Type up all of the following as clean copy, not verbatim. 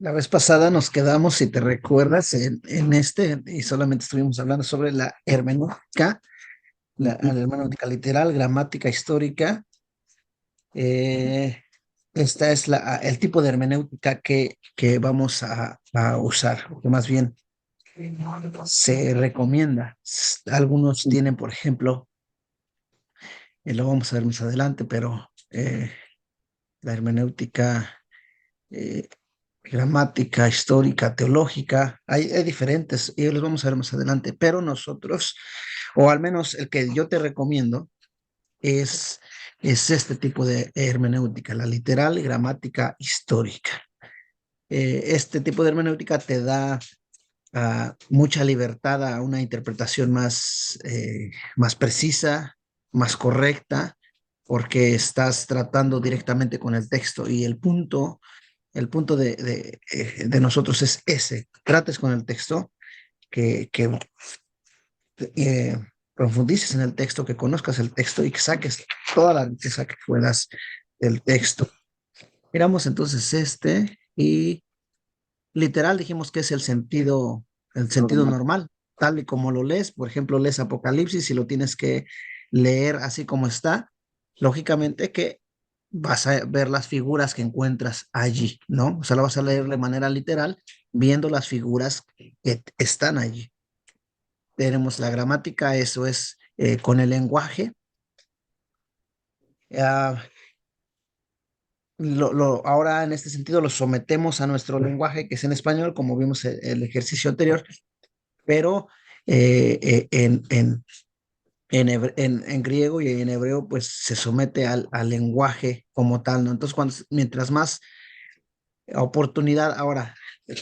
La vez pasada nos quedamos, si te recuerdas, en este, y solamente estuvimos hablando sobre la hermenéutica, la hermenéutica literal, gramática histórica. Eh, Esta es el tipo de hermenéutica que vamos a usar, o que más bien se recomienda. Algunos tienen, por ejemplo, lo vamos a ver más adelante, pero la hermenéutica eh, gramática, histórica, teológica, hay diferentes y los vamos a ver más adelante, pero nosotros, o al menos el que yo te recomiendo, es, es este tipo de hermenéutica, la literal, gramática, histórica. Este tipo de hermenéutica te da mucha libertad a una interpretación más precisa, más correcta, porque estás tratando directamente con el texto y el punto de nosotros es ese, trates con el texto, que eh, profundices en el texto, que conozcas el texto y que saques toda la riqueza que puedas del texto. Miramos entonces este y literal dijimos que es el sentido Normal. normal, tal y como lo lees. Por ejemplo, lees Apocalipsis y lo tienes que leer así como está. Lógicamente que vas a ver las figuras que encuentras allí, ¿no? O sea, la vas a leer de manera literal, viendo las figuras que están allí. Tenemos la gramática, eso es con el lenguaje. Ah, ahora en este sentido lo sometemos a nuestro lenguaje, que es en español, como vimos el ejercicio anterior, pero en griego y en hebreo, pues se somete al lenguaje como tal, ¿no? Entonces, mientras más oportunidad ahora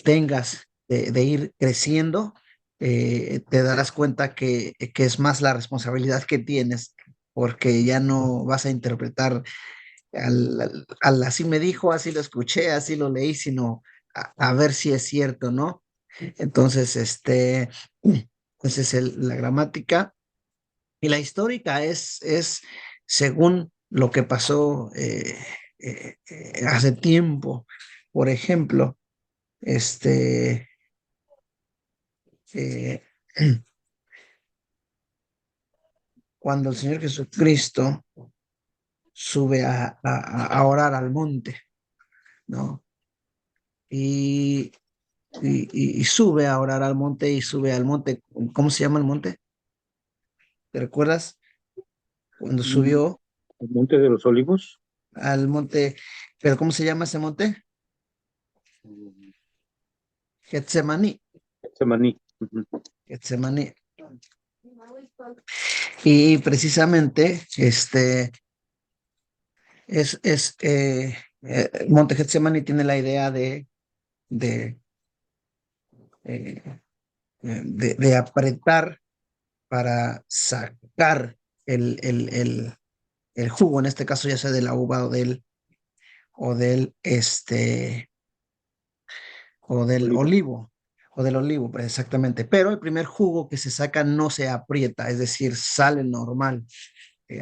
tengas de ir creciendo, te darás cuenta que es más la responsabilidad que tienes, porque ya no vas a interpretar así me dijo, así lo escuché, así lo leí, sino a ver si es cierto, ¿no? Entonces, esa es la gramática. Y la histórica es según lo que pasó hace tiempo. Por ejemplo, este, eh, cuando el Señor Jesucristo sube a orar al monte, ¿no? Y, y sube a orar al monte y sube al monte. ¿Cómo se llama el monte? ¿Te recuerdas? Cuando Mm, subió El Monte de los Olivos. al monte, ¿pero cómo se llama ese monte? mm, Getsemaní. Getsemaní. Ujú. Getsemaní. Y precisamente Monte Getsemaní tiene la idea de, eh, de apretar para sacar el jugo, en este caso ya sea de la uva o del Olivo. olivo, pues, exactamente. Pero el primer jugo que se saca no se aprieta, es decir, sale normal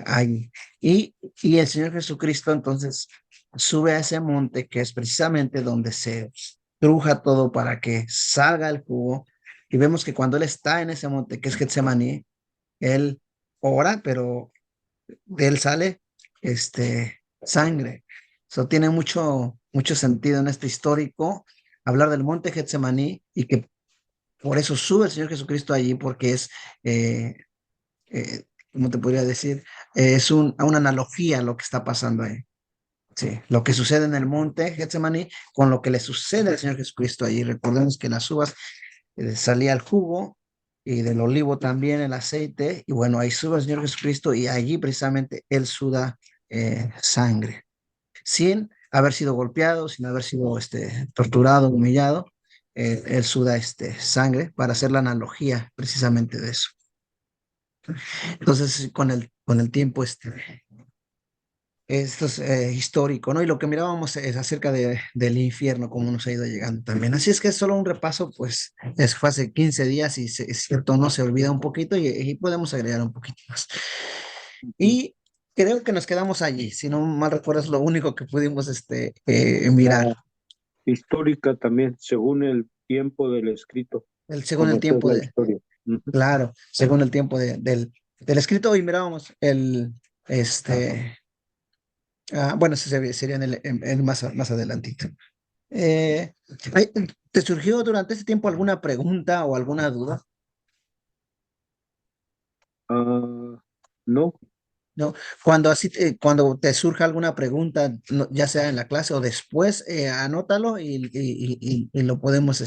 ahí. Y el Señor Jesucristo entonces sube a ese monte que es precisamente donde se truja todo para que salga el jugo. Y vemos que cuando Él está en ese monte, que es Getsemaní, Él ora, pero de Él sale sangre. Eso tiene mucho sentido en este histórico hablar del monte Getsemaní y que por eso sube el Señor Jesucristo allí, porque eh, ¿cómo te podría decir? Es una analogía a lo que está pasando ahí. Sí, lo que sucede en el monte Getsemaní con lo que le sucede al Señor Jesucristo allí. Recordemos que las uvas salía el jugo y del olivo también el aceite. Y bueno, ahí sube el Señor Jesucristo y allí precisamente Él suda sangre, sin haber sido golpeado, sin haber sido torturado, humillado. Él suda sangre para hacer la analogía precisamente de eso. Entonces, con el tiempo, esto es histórico, ¿no? Y lo que mirábamos es acerca del infierno, cómo nos ha ido llegando también. Así es que es solo un repaso, pues, fue hace 15 días y es cierto, no se olvida un poquito y podemos agregar un poquito más. Ujú. Y creo que nos quedamos allí, si no mal recuerdo, es lo único que pudimos mirar. La, histórica también, según el tiempo del escrito, Según el conocer tiempo la de, historia. Ujú. claro, según el tiempo del escrito. Y mirábamos este, bueno, ese sería más adelantito. Eh, ay, ¿Te surgió durante ese tiempo alguna pregunta o alguna duda? Ah, no, ¿No? Cuando te surja alguna pregunta, ya sea en la clase o después, anótalo y lo podemos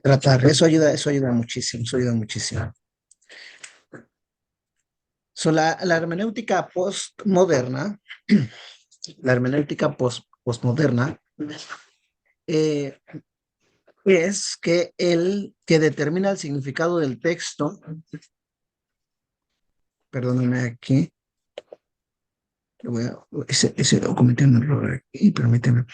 tratar. Eso ayuda muchísimo, eso ayuda muchísimo. La hermenéutica postmoderna, la hermenéutica postmoderna, eh, es que el que determina el significado del texto, perdóname aquí, ese cometí un error aquí, permíteme.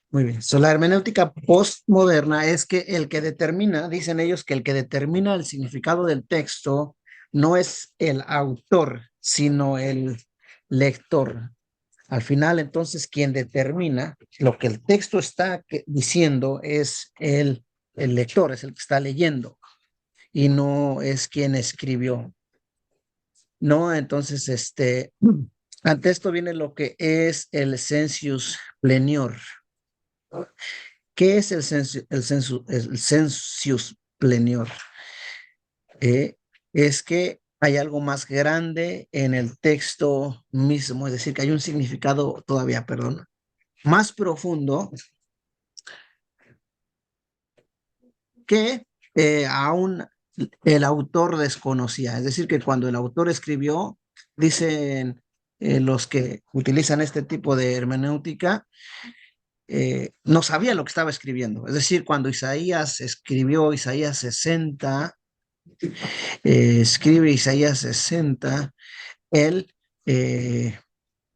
Muy bien. La hermenéutica postmoderna es que el que determina, dicen ellos, que el que determina el significado del texto no es el autor, sino el lector. Al final, entonces, quien determina lo que el texto está diciendo es el lector, es el que está leyendo y no es quien escribió. No, entonces, ante esto viene lo que es el sensus plenior. ¿Qué es el sensus plenior? Eh, es que hay algo más grande en el texto mismo, es decir, que hay un significado todavía, perdón, más profundo que aún el autor desconocía. Es decir, que cuando el autor escribió, dicen los que utilizan este tipo de hermenéutica, no sabía lo que estaba escribiendo. Es decir, cuando Isaías escribió Isaías 60, escribe Isaías 60, él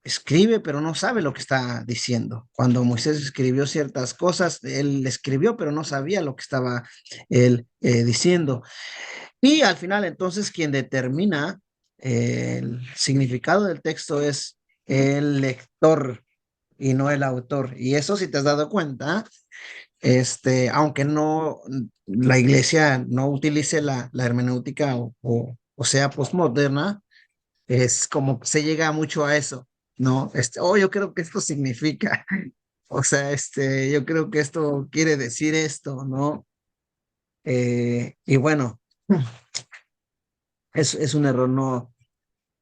escribe, pero no sabe lo que está diciendo. Cuando Moisés escribió ciertas cosas, él escribió, pero no sabía lo que estaba él diciendo. Y al final, entonces, quien determina el significado del texto es el lector y no el autor. Y eso, si te has dado cuenta, aunque no la iglesia no utilice la hermenéutica o sea postmoderna, es como que se llega mucho a eso, ¿no? Yo creo que esto significa, o sea, yo creo que esto quiere decir esto, ¿no? Y bueno, es un error, ¿no?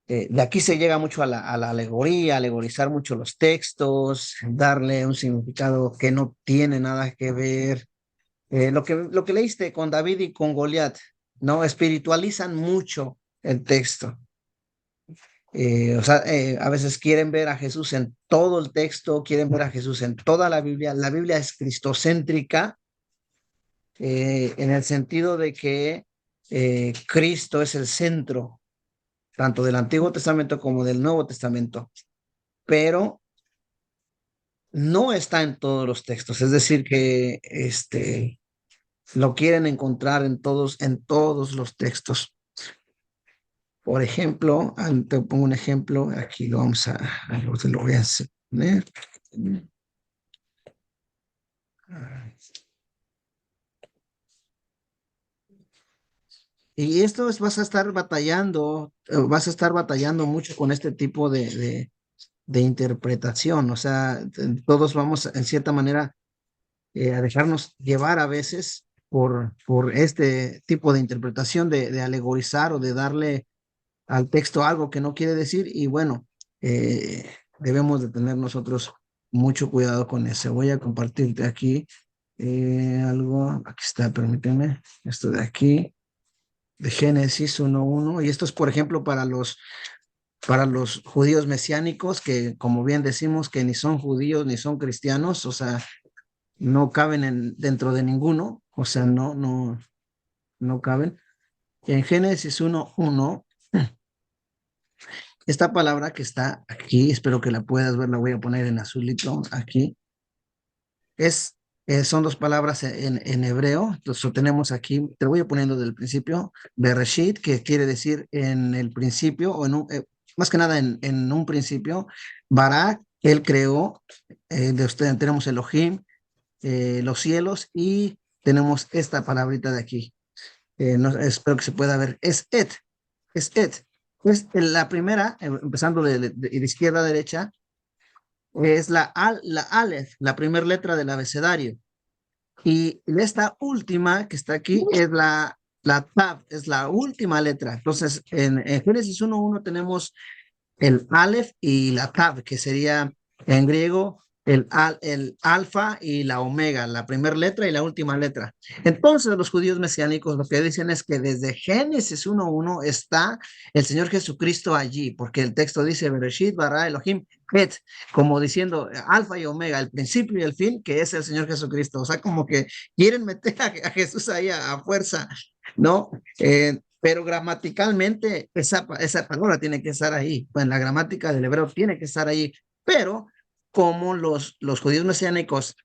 De aquí se llega mucho a la alegoría, alegorizar mucho los textos, darle un significado que no tiene nada que ver. Lo que leíste con David y con Goliat, ¿no? Espiritualizan mucho el texto. O sea, a veces quieren ver a Jesús en todo el texto, quieren ver a Jesús en toda la Biblia. La Biblia es cristocéntrica, en el sentido de que Cristo es el centro, tanto del Antiguo Testamento como del Nuevo Testamento, pero no está en todos los textos. Es decir, que lo quieren encontrar en todos los textos. Por ejemplo, te pongo un ejemplo, aquí te lo voy a poner. Y vas a estar batallando, mucho con este tipo de interpretación. O sea, todos vamos en cierta manera a dejarnos llevar a veces por este tipo de interpretación, de alegorizar o de darle al texto algo que no quiere decir. Y bueno, debemos de tener nosotros mucho cuidado con eso. Voy a compartirte aquí algo. Aquí está, permíteme. Esto de aquí, de Génesis 1:1. Y esto es, por ejemplo, para los judíos mesiánicos, que como bien decimos, que ni son judíos ni son cristianos. O sea, no caben dentro de ninguno, o sea, no caben. En Génesis 1:1, esta palabra que está aquí, espero que la puedas ver, la voy a poner en azulito aquí, es, son dos palabras en hebreo. Entonces lo tenemos aquí, te lo voy a poniendo del principio, Bereshit, que quiere decir en el principio, o más que nada en un principio, Barak, él creó, de usted tenemos Elohim, los cielos, y tenemos esta palabrita de aquí. Espero que se pueda ver, es et. Pues la primera, empezando de izquierda a derecha, es la Aleph, la primera letra del abecedario. Y esta última que está aquí es la Tav, es la última letra. Entonces, en Génesis 1:1 tenemos el Aleph y la Tav, que sería en griego el alfa y la omega, la primera letra y la última letra. Entonces, los judíos mesiánicos lo que dicen es que desde Génesis 1:1 está el Señor Jesucristo allí, porque el texto dice, Bereshit bara Elohim et, como diciendo alfa y omega, el principio y el fin, que es el Señor Jesucristo. O sea, como que quieren meter a Jesús ahí a fuerza, ¿no? Pero gramaticalmente esa palabra tiene que estar ahí, pues en la gramática del hebreo tiene que estar ahí, pero como los judíos mesiánicos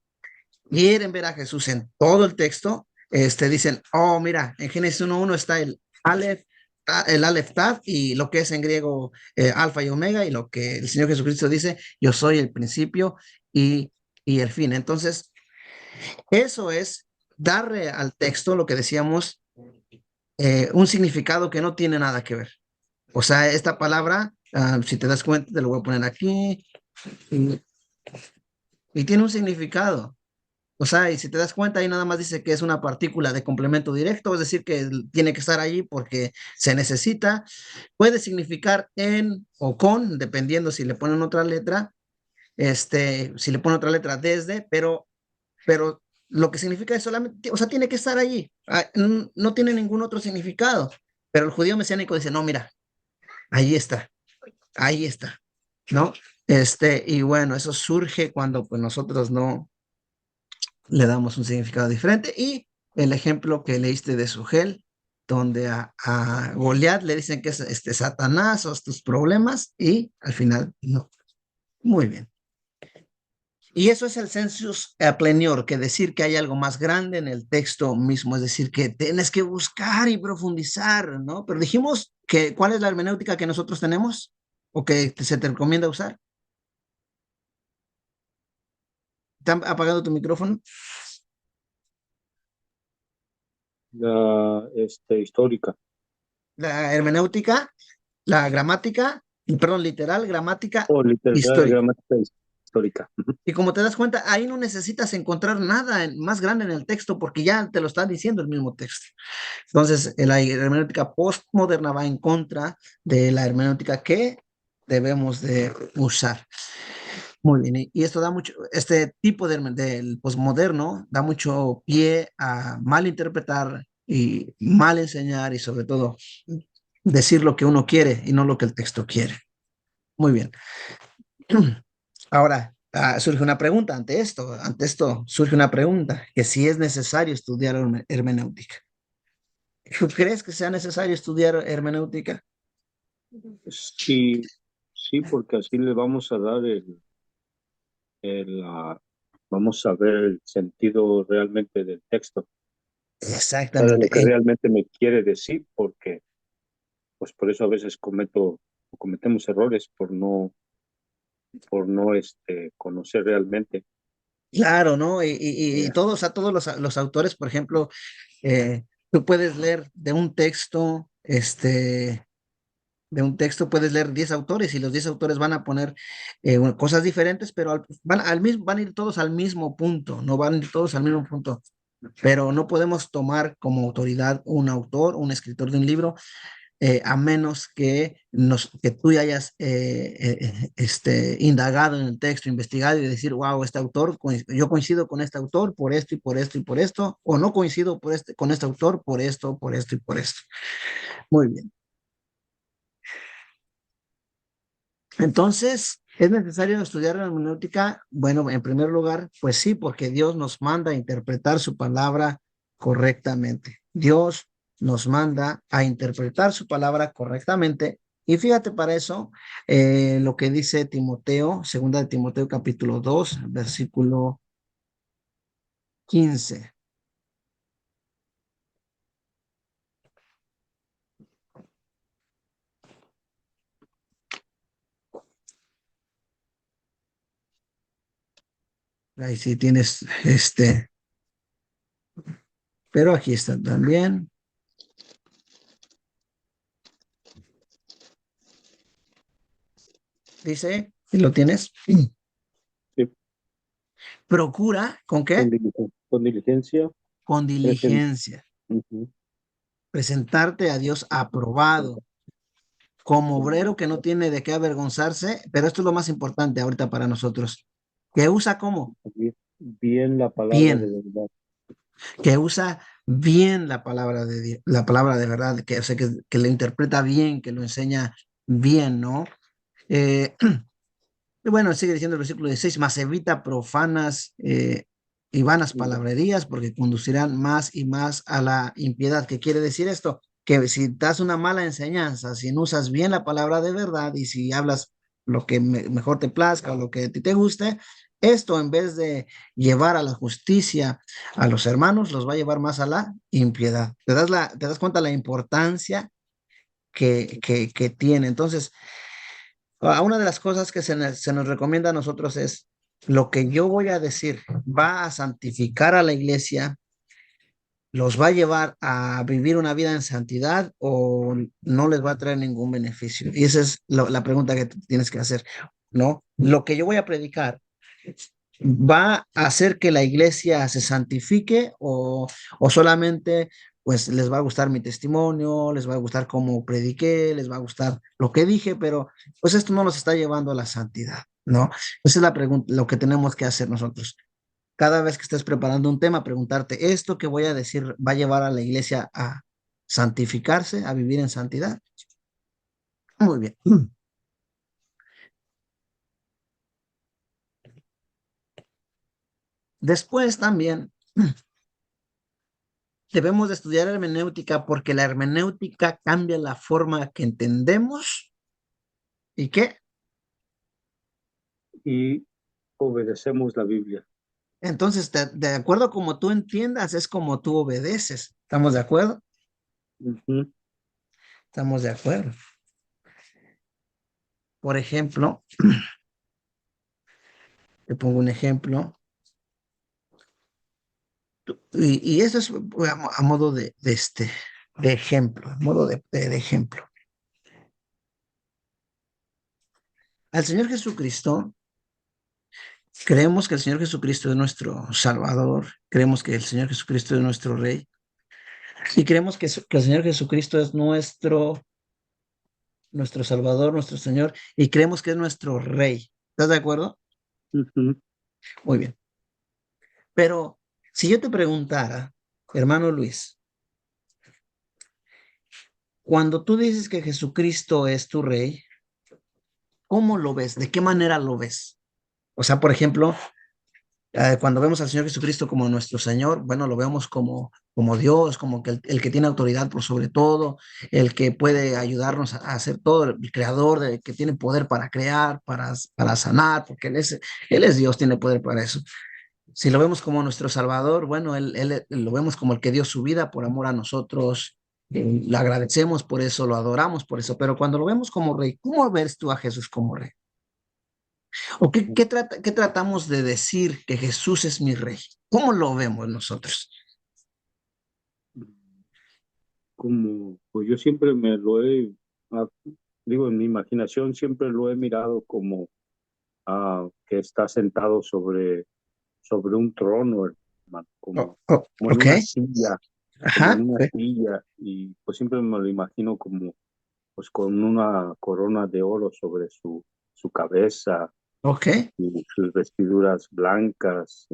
quieren ver a Jesús en todo el texto, dicen, oh, mira, en Génesis 1:1 está el Aleph Tav, y lo que es en griego alfa y omega, y lo que el Señor Jesucristo dice, yo soy el principio y, y el fin. Entonces, eso es darle al texto lo que decíamos, un significado que no tiene nada que ver. O sea, esta palabra, si te das cuenta, te lo voy a poner aquí, y, y tiene un significado. O sea, y si te das cuenta, ahí nada más dice que es una partícula de complemento directo, es decir, que tiene que estar allí porque se necesita. Puede significar en o con, dependiendo si le ponen otra letra, si le ponen otra letra desde, pero lo que significa es solamente, o sea, tiene que estar allí. No tiene ningún otro significado. Pero el judío mesiánico dice, no, mira, ahí está, ¿no? Y bueno, eso surge cuando pues nosotros no le damos un significado diferente. Y el ejemplo que leíste de Sugel, donde a Goliat le dicen que es Satanás o tus problemas, y al final no. Muy bien. Y eso es el sensus plenior, que decir que hay algo más grande en el texto mismo, es decir, que tienes que buscar y profundizar, ¿no? Pero dijimos que, ¿cuál es la hermenéutica que nosotros tenemos o que se te recomienda usar? ¿Está apagado tu micrófono? La histórica. La hermenéutica, la gramática, perdón, literal, gramática, O literal histórica. gramática histórica. Y como te das cuenta, ahí no necesitas encontrar nada más grande en el texto porque ya te lo está diciendo el mismo texto. Entonces, la hermenéutica postmoderna va en contra de la hermenéutica que debemos de usar. Muy bien, y esto da mucho, este tipo del postmoderno da mucho pie a mal interpretar y mal enseñar, y sobre todo decir lo que uno quiere y no lo que el texto quiere. Muy bien. Ahora, surge una pregunta ante esto surge una pregunta, que si es necesario estudiar hermenéutica. ¿Tú crees que sea necesario estudiar hermenéutica? Sí, sí, porque así le vamos a dar vamos a ver el sentido realmente del texto, o sea, de Exactamente. lo que realmente me quiere decir, porque pues por eso a veces cometemos errores por no conocer realmente. Claro, ¿no? Y Yeah. todos, a todos los autores, por ejemplo, tú puedes leer de un texto puedes leer 10 autores, y los 10 autores van a poner cosas diferentes, pero van a ir todos al mismo punto, no van a ir todos al mismo punto. Pero no podemos tomar como autoridad un autor, un escritor de un libro, a menos que tú ya hayas indagado en el texto, investigado y decir, wow, yo coincido con este autor por esto y por esto y por esto, o no coincido con este autor por esto y por esto. Muy bien. Entonces, ¿es necesario estudiar la hermenéutica? Bueno, en primer lugar, pues sí, porque Dios nos manda a interpretar su palabra correctamente. Dios nos manda a interpretar su palabra correctamente. Y fíjate para eso lo que dice Timoteo, segunda de Timoteo capítulo 2, versículo 15. Ahí sí tienes pero aquí está también. Dice, ¿y lo tienes? Sí, Procura, ¿con qué? con diligencia, Con present- diligencia, ujú, presentarte a Dios aprobado, como obrero que no tiene de qué avergonzarse, pero esto es lo más importante ahorita para nosotros, que usa cómo? bien la palabra de Bien, verdad. que usa bien la palabra de Dios, la palabra de verdad, que, o sea, que lo interpreta bien, que lo enseña bien, ¿no? Eh, Y bueno, sigue diciendo el versículo 16, más evita profanas y vanas palabrerías porque conducirán más y más a la impiedad. ¿Qué quiere decir esto? Que si das una mala enseñanza, si no usas bien la palabra de verdad y si hablas lo que mejor te plazca o lo que a ti te guste, esto en vez de llevar a la justicia a los hermanos, los va a llevar más a la impiedad. Te das cuenta la importancia que tiene. Entonces, una de las cosas que se nos recomienda a nosotros es lo que yo voy a decir va a santificar a la iglesia, los va a llevar a vivir una vida en santidad o no les va a traer ningún beneficio. Y esa es la pregunta que tienes que hacer, ¿no? Lo que yo voy a predicar va a hacer que la iglesia se santifique o solamente pues les va a gustar mi testimonio, les va a gustar cómo prediqué, les va a gustar lo que dije, pero pues esto no los está llevando a la santidad, ¿no? Esa es la pregunta, lo que tenemos que hacer nosotros. Cada vez que estés preparando un tema, preguntarte, ¿esto que voy a decir va a llevar a la iglesia a santificarse, a vivir en santidad? Muy bien. Después también debemos de estudiar hermenéutica porque la hermenéutica cambia la forma que entendemos y qué. Y obedecemos la Biblia. Entonces, de acuerdo como tú entiendas, es como tú obedeces. ¿Estamos de acuerdo? Ujú. Estamos de acuerdo. Por ejemplo, te pongo un ejemplo, y eso es a modo de ejemplo, a modo de ejemplo. Al Señor Jesucristo, creemos que el Señor Jesucristo es nuestro Salvador, creemos que el Señor Jesucristo es nuestro Rey, y creemos que el Señor Jesucristo es nuestro Salvador, nuestro Señor, y creemos que es nuestro Rey. ¿Estás de acuerdo? Ujú. Muy bien. Pero si yo te preguntara, hermano Luis, cuando tú dices que Jesucristo es tu Rey, ¿cómo lo ves? ¿De qué manera lo ves? O sea, por ejemplo, cuando vemos al Señor Jesucristo como nuestro Señor, bueno, lo vemos como Dios, como que el que tiene autoridad por sobre todo, el que puede ayudarnos a hacer todo, el creador, que tiene poder para crear, para sanar, porque él es Dios, tiene poder para eso. Si lo vemos como nuestro Salvador, bueno, él lo vemos como el que dio su vida por amor a nosotros, le agradecemos por eso, lo adoramos por eso, pero cuando lo vemos como Rey, ¿cómo ves tú a Jesús como Rey? ¿O qué tratamos de decir que Jesús es mi Rey? ¿Cómo lo vemos nosotros? Como, pues yo siempre me lo ah, digo, en mi imaginación siempre lo he mirado como que está sentado sobre un trono, hermano, Oh, como, oh, como en ok, como ajá, en una ok, silla, y pues siempre me lo imagino como, pues con una corona de oro sobre su cabeza ok, y sus vestiduras blancas.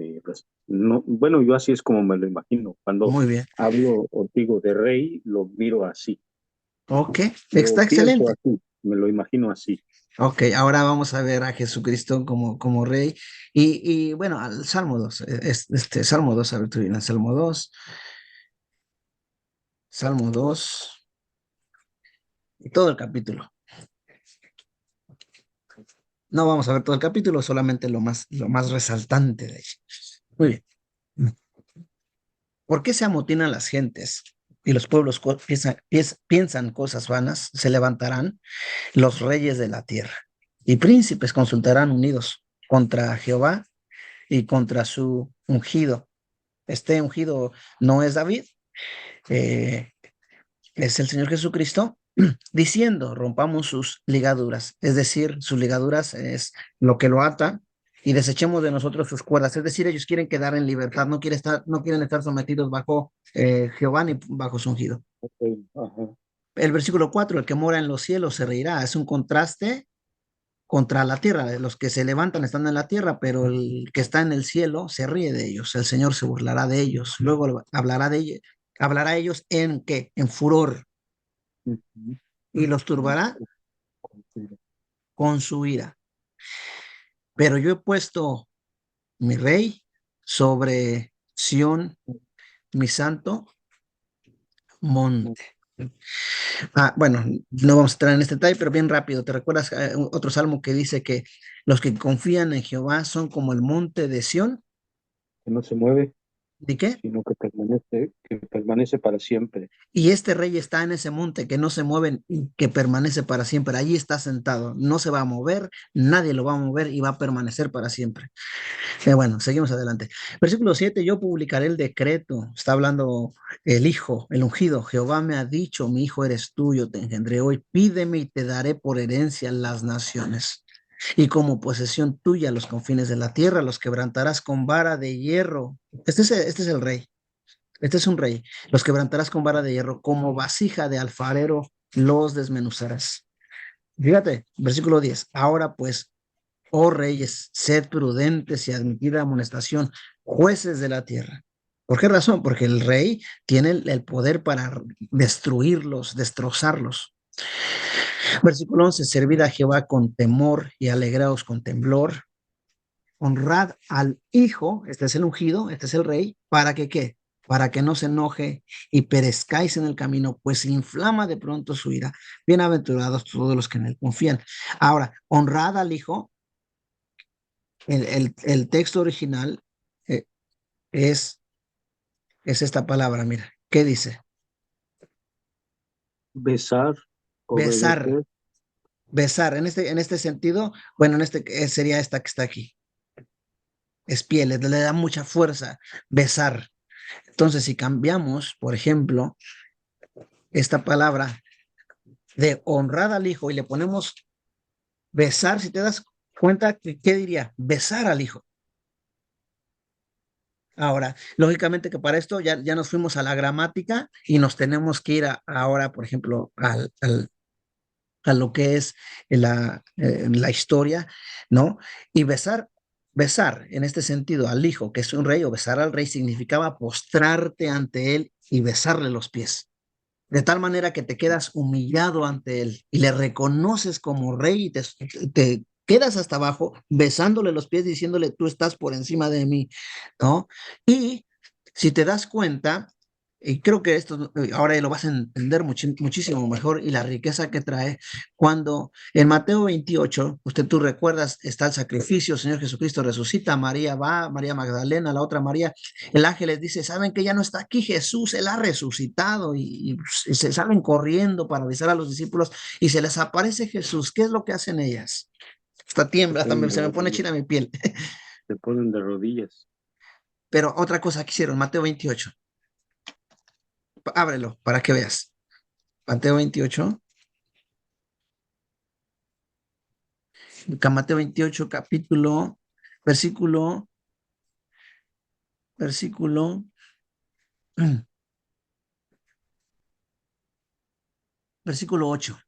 No, bueno, yo así es como me lo imagino. Cuando muy bien, hablo contigo de rey, lo miro así, ok, lo está pienso excelente. así, me lo imagino así. Ok, ahora vamos a ver a Jesucristo como rey. Y bueno, al Salmo 2, Salmo 2, a ver, tú vienes, Salmo 2, Salmo 2 y todo el capítulo. No vamos a ver todo el capítulo, solamente lo más resaltante de ella. Muy bien. ¿Por qué se amotinan las gentes y los pueblos piensan cosas vanas? Se levantarán los reyes de la tierra y príncipes consultarán unidos contra Jehová y contra su ungido. Este ungido no es David, eh, es el Señor Jesucristo, diciendo, rompamos sus ligaduras, es decir, sus ligaduras es lo que lo ata y desechemos de nosotros sus cuerdas, es decir, ellos quieren quedar en libertad, no quieren estar sometidos bajo Jehová ni bajo su ungido. Ok, ajá. El versículo 4, el que mora en los cielos se reirá, es un contraste contra la tierra, los que se levantan están en la tierra, pero el que está en el cielo se ríe de ellos, el Señor se burlará de ellos, luego hablará a ellos en qué, en furor, Ujú. y los turbará Contigo. con su ira. Pero yo he puesto mi rey sobre Sión, mi santo monte. Bueno, no vamos a entrar en este detalle, pero bien rápido. ¿Te recuerdas otro salmo que dice que los que confían en Jehová son como el monte de Sión? Que no se mueve, ¿De qué? sino que permanece para siempre. Y este rey está en ese monte que no se mueve y que permanece para siempre. Allí está sentado, no se va a mover, nadie lo va a mover y va a permanecer para siempre. Bueno, seguimos adelante. Versículo 7, yo publicaré el decreto. Está hablando el Hijo, el ungido. Jehová me ha dicho, mi hijo eres tú, yo te engendré hoy. Pídeme y te daré por herencia las naciones. Y como posesión tuya los confines de la tierra, los quebrantarás con vara de hierro. Este es el rey. Este es un rey. Los quebrantarás con vara de hierro, como vasija de alfarero los desmenuzarás. Fíjate, versículo 10. Ahora pues, oh reyes, sed prudentes y admitid amonestación, jueces de la tierra. ¿Por qué razón? Porque el rey tiene el poder para destruirlos, destrozarlos. Versículo 11, servid a Jehová con temor y alegraos con temblor. Honrad al Hijo, este es el ungido, este es el rey, ¿para que qué? Para que no se enoje y perezcáis en el camino, pues inflama de pronto su ira. Bienaventurados todos los que en él confían. Ahora, honrad al Hijo, el texto original eh, es, es esta palabra, mira, ¿qué dice? Besar, Besar, obedecer. besar, en este sentido, bueno, sería esta que está aquí, es piel, le da mucha fuerza, besar. Entonces, si cambiamos, por ejemplo, esta palabra de honrar al hijo y le ponemos besar, si te das cuenta, ¿qué diría? Besar al hijo. Ahora, lógicamente que para esto ya nos fuimos a la gramática y nos tenemos que ir ahora, por ejemplo, a lo que es la historia, ¿no? Y besar en este sentido al hijo, que es un rey, o besar al rey significaba postrarte ante él y besarle los pies. De tal manera que te quedas humillado ante él y le reconoces como rey y te quedas hasta abajo besándole los pies diciéndole, tú estás por encima de mí, ¿no? Y si te das cuenta, y creo que esto ahora lo vas a entender muchísimo mejor y la riqueza que trae, cuando en Mateo 28, tú recuerdas, está el sacrificio, el Señor Jesucristo resucita, María va, María Magdalena, la otra María, el ángel les dice, ¿saben que ya no está aquí Jesús? Él ha resucitado y se salen corriendo para avisar a los discípulos y se les aparece Jesús. ¿Qué es lo que hacen ellas? Hasta Se tiembla, hasta ponen de se me pone rodillas. china mi piel. Se ponen de rodillas. Pero otra cosa que hicieron, Mateo 28, ábrelo para que veas. Mateo 28, Mateo 28, capítulo, versículo, versículo, versículo 8.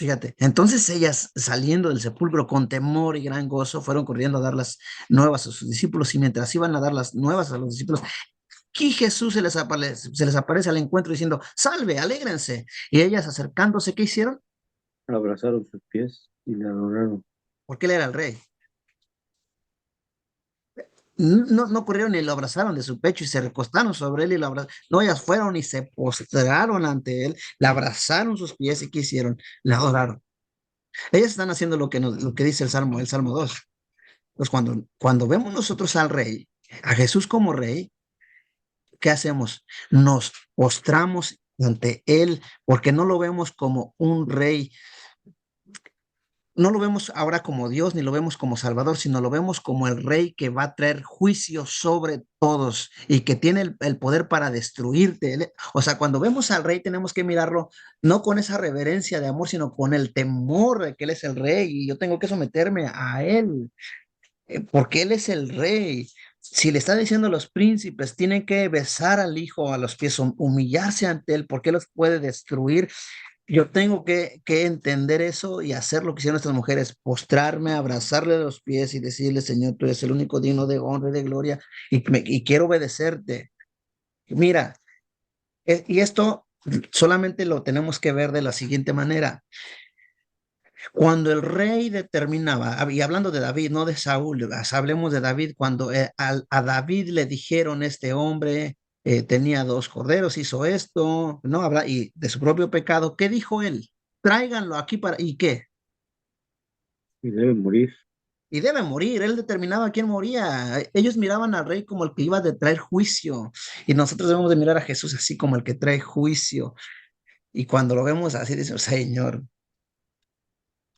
Fíjate, entonces ellas saliendo del sepulcro con temor y gran gozo fueron corriendo a dar las nuevas a sus discípulos y mientras iban a dar las nuevas a los discípulos, Aquí Jesús se les aparece al encuentro diciendo, salve, alégrense. Y ellas acercándose, ¿qué hicieron? Abrazaron sus pies y le adoraron. Porque él era el rey. No corrieron ni lo abrazaron de su pecho y se recostaron sobre él y lo abrazaron. No, ellas fueron y se postraron ante él, le abrazaron sus pies y ¿qué hicieron? Le adoraron. Ellas están haciendo lo que dice el Salmo 2. Pues cuando vemos nosotros al rey, a Jesús como rey, ¿qué hacemos? Nos postramos ante él porque no lo vemos como un rey, no lo vemos ahora como Dios, ni lo vemos como Salvador, sino lo vemos como el rey que va a traer juicio sobre todos y que tiene el poder para destruirte. O sea, cuando vemos al rey tenemos que mirarlo no con esa reverencia de amor, sino con el temor de que él es el rey y yo tengo que someterme a él, porque él es el rey. Si le está diciendo a los príncipes, tienen que besar al hijo a los pies, humillarse ante él, porque él los puede destruir. Yo tengo que entender eso y hacer lo que hicieron estas mujeres, postrarme, abrazarle los pies y decirle, Señor, tú eres el único digno de honra y de gloria y quiero obedecerte. Mira, y esto solamente lo tenemos que ver de la siguiente manera. Cuando el rey determinaba, y hablando de David, no de Saúl, hablemos de David, cuando a David le dijeron, este hombre tenía dos corderos, hizo esto, no habla, y de su propio pecado, ¿qué dijo él? Tráiganlo aquí para, ¿y qué? Y debe morir. Y debe morir, él determinaba quién moría. Ellos miraban al rey como el que iba a traer juicio, y nosotros debemos de mirar a Jesús así como el que trae juicio. Y cuando lo vemos así, decimos, Señor,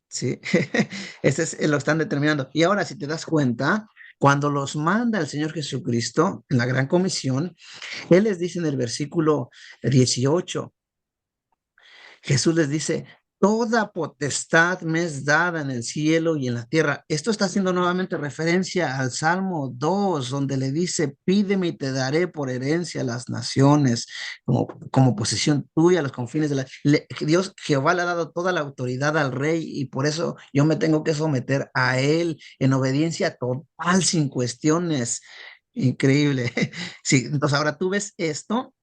¿sí? Lo están determinando. Y ahora, si te das cuenta, cuando los manda el Señor Jesucristo en la gran comisión, Él les dice en el versículo 18, Jesús les dice, toda potestad me es dada en el cielo y en la tierra. Esto está haciendo nuevamente referencia al Salmo 2, donde le dice, pídeme y te daré por herencia las naciones, como posesión tuya, los confines de la... Dios, Jehová le ha dado toda la autoridad al rey y por eso yo me tengo que someter a él en obediencia total, sin cuestiones. Increíble. Sí, entonces ahora tú ves esto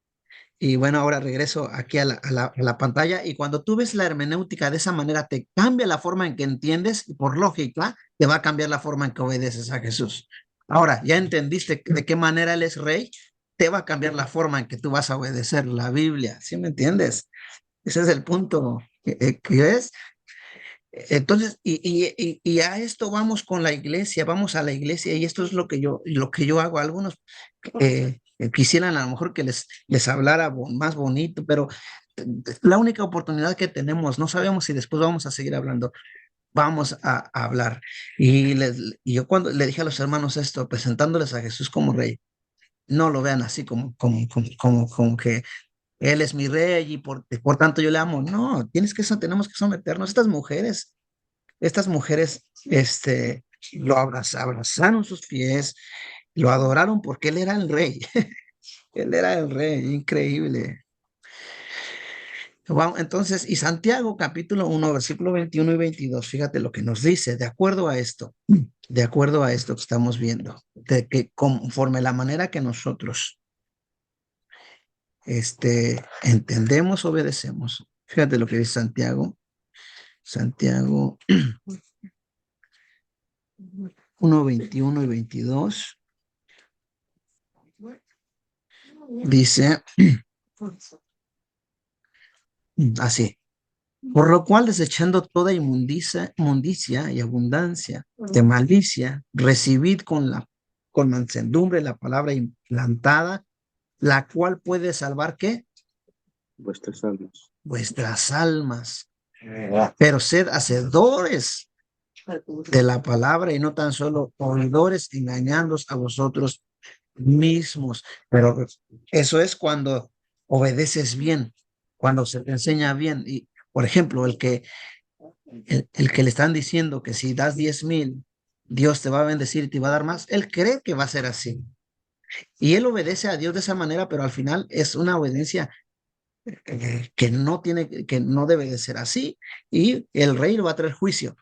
y bueno, ahora regreso aquí a la pantalla y cuando tú ves la hermenéutica de esa manera, te cambia la forma en que entiendes y por lógica te va a cambiar la forma en que obedeces a Jesús. Ahora, ya entendiste de qué manera Él es rey, te va a cambiar la forma en que tú vas a obedecer la Biblia. ¿Sí me entiendes? Ese es el punto. ¿Que es? Entonces, y a esto vamos con la iglesia, vamos a la iglesia y esto es lo que yo hago. Algunos quisieran a lo mejor que les hablara más bonito, pero la única oportunidad que tenemos, no sabemos si después vamos a seguir hablando, vamos a hablar. Y yo cuando le dije a los hermanos esto, presentándoles a Jesús como rey, no lo vean así como que él es mi rey y por tanto yo le amo. No, tenemos que someternos. Estas mujeres, abrazaron sus pies, lo adoraron porque él era el rey. Él era el rey, increíble. Wow, entonces, y Santiago capítulo 1, versículo 21 y 22, fíjate lo que nos dice, de acuerdo a esto que estamos viendo, de que conforme la manera que nosotros entendemos, obedecemos. Fíjate lo que dice Santiago 1, 21 y 22, dice así. Por lo cual, desechando toda inmundicia y abundancia de malicia, recibid con mansedumbre la palabra implantada, la cual puede salvar ¿qué? Vuestras almas. Vuestras almas. Pero sed hacedores de la palabra y no tan solo oidores, engañándoos a vosotros mismos. Pero eso es cuando obedeces bien, cuando se te enseña bien. Y, por ejemplo, el que le están diciendo que si das 10,000, Dios te va a bendecir y te va a dar más, él cree que va a ser así. Y él obedece a Dios de esa manera, pero al final es una obediencia que no debe de ser así. Y el rey lo va a traer juicio.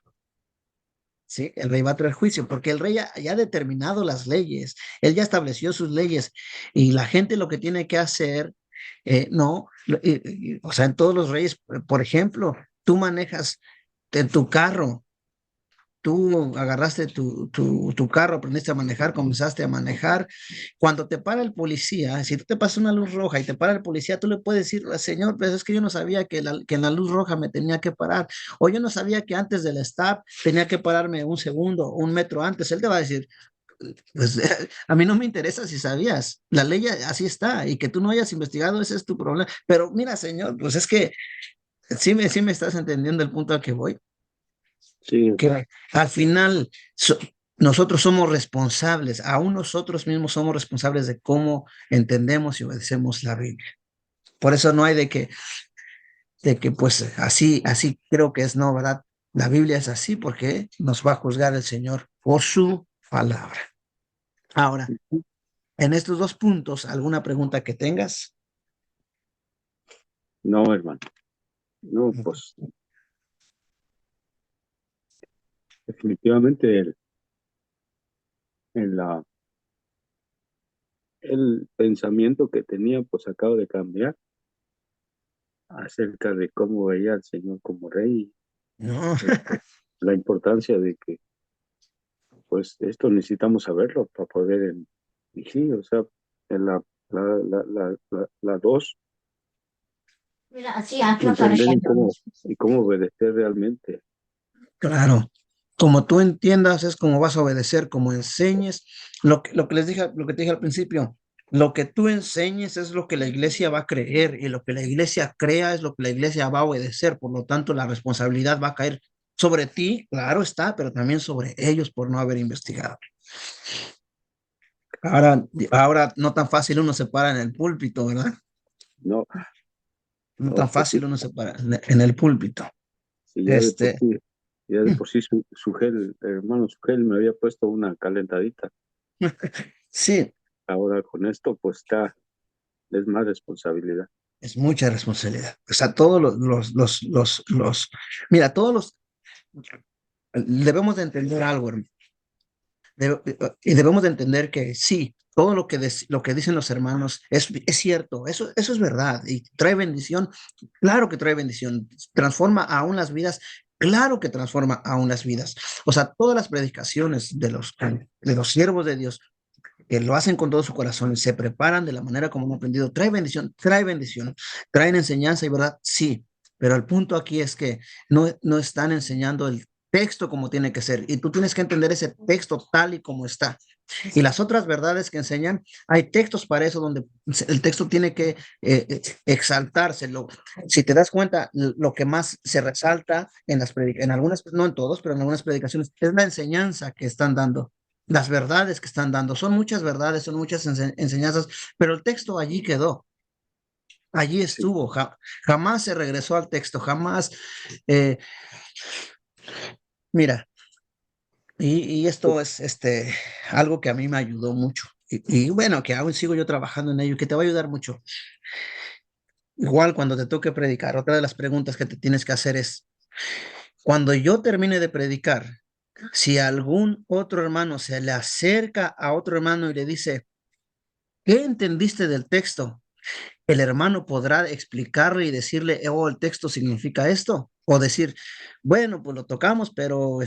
Sí, el rey va a traer juicio, porque el rey ya ha determinado las leyes, él ya estableció sus leyes y la gente lo que tiene que hacer, no, o sea, en todos los reyes, por ejemplo, tú manejas en tu carro, tú agarraste tu carro, aprendiste a manejar, comenzaste a manejar. Cuando te para el policía, si tú te pasas una luz roja y te para el policía, tú le puedes decir, señor, pues es que yo no sabía que en la luz roja me tenía que parar, o yo no sabía que antes del stop tenía que pararme un segundo, un metro antes. Él te va a decir, pues a mí no me interesa si sabías, la ley así está, y que tú no hayas investigado, ese es tu problema. Pero mira, señor, pues es que sí me estás entendiendo el punto al que voy, Sí, que al final nosotros somos responsables, aún nosotros mismos somos responsables de cómo entendemos y obedecemos la Biblia. Por eso no hay de que pues así creo que es, no, ¿verdad? La Biblia es así porque nos va a juzgar el Señor por su palabra. Ahora, en estos dos puntos, ¿alguna pregunta que tengas? no, hermano. No, pues definitivamente el, la, el pensamiento que tenía pues acaba de cambiar acerca de cómo veía al Señor como rey, No, este, la importancia de que pues esto necesitamos saberlo para poder, y sí, o sea, en la dos, Mira, así hazlo para entender allá. y cómo obedecer realmente. claro. Como tú entiendas es como vas a obedecer, como enseñes. Lo que les dije, lo que te dije al principio, lo que tú enseñes es lo que la iglesia va a creer y lo que la iglesia crea es lo que la iglesia va a obedecer. Por lo tanto, la responsabilidad va a caer sobre ti, claro está, pero también sobre ellos por no haber investigado. Ahora no tan fácil uno se para en el púlpito, ¿verdad? No, No no, tan pues sí, fácil uno se para en el púlpito. sí, Este, ya de por sí su gel, hermano, su gel me había puesto una calentadita. sí, Ahora con esto, pues está, es más responsabilidad. es mucha responsabilidad. O sea, todos mira, debemos de entender algo, hermano. Y debemos de entender que sí, todo lo que dicen los hermanos es cierto, eso es verdad y trae bendición, claro que trae bendición, transforma aún las vidas, claro que transforma aún las vidas. O sea, todas las predicaciones de los siervos de Dios que lo hacen con todo su corazón y se preparan de la manera como han aprendido, trae bendición, traen enseñanza y verdad, sí, pero el punto aquí es que no están enseñando el texto como tiene que ser y tú tienes que entender ese texto tal y como está. Y las otras verdades que enseñan, hay textos para eso donde el texto tiene que exaltarse. Si te das cuenta, lo que más se resalta en algunas, no en todos, pero en algunas predicaciones, es la enseñanza que están dando, las verdades que están dando. Son muchas verdades, son muchas enseñanzas, pero el texto allí quedó. Allí Sí, estuvo, jamás se regresó al texto, jamás. eh, Mira, y esto es algo que a mí me ayudó mucho. Y bueno, que aún sigo yo trabajando en ello, que te va a ayudar mucho. Igual cuando te toque predicar, otra de las preguntas que te tienes que hacer es, cuando yo termine de predicar, si algún otro hermano se le acerca a otro hermano y le dice, ¿qué entendiste del texto? El hermano podrá explicarle y decirle, oh, el texto significa esto, o decir, bueno, pues lo tocamos, pero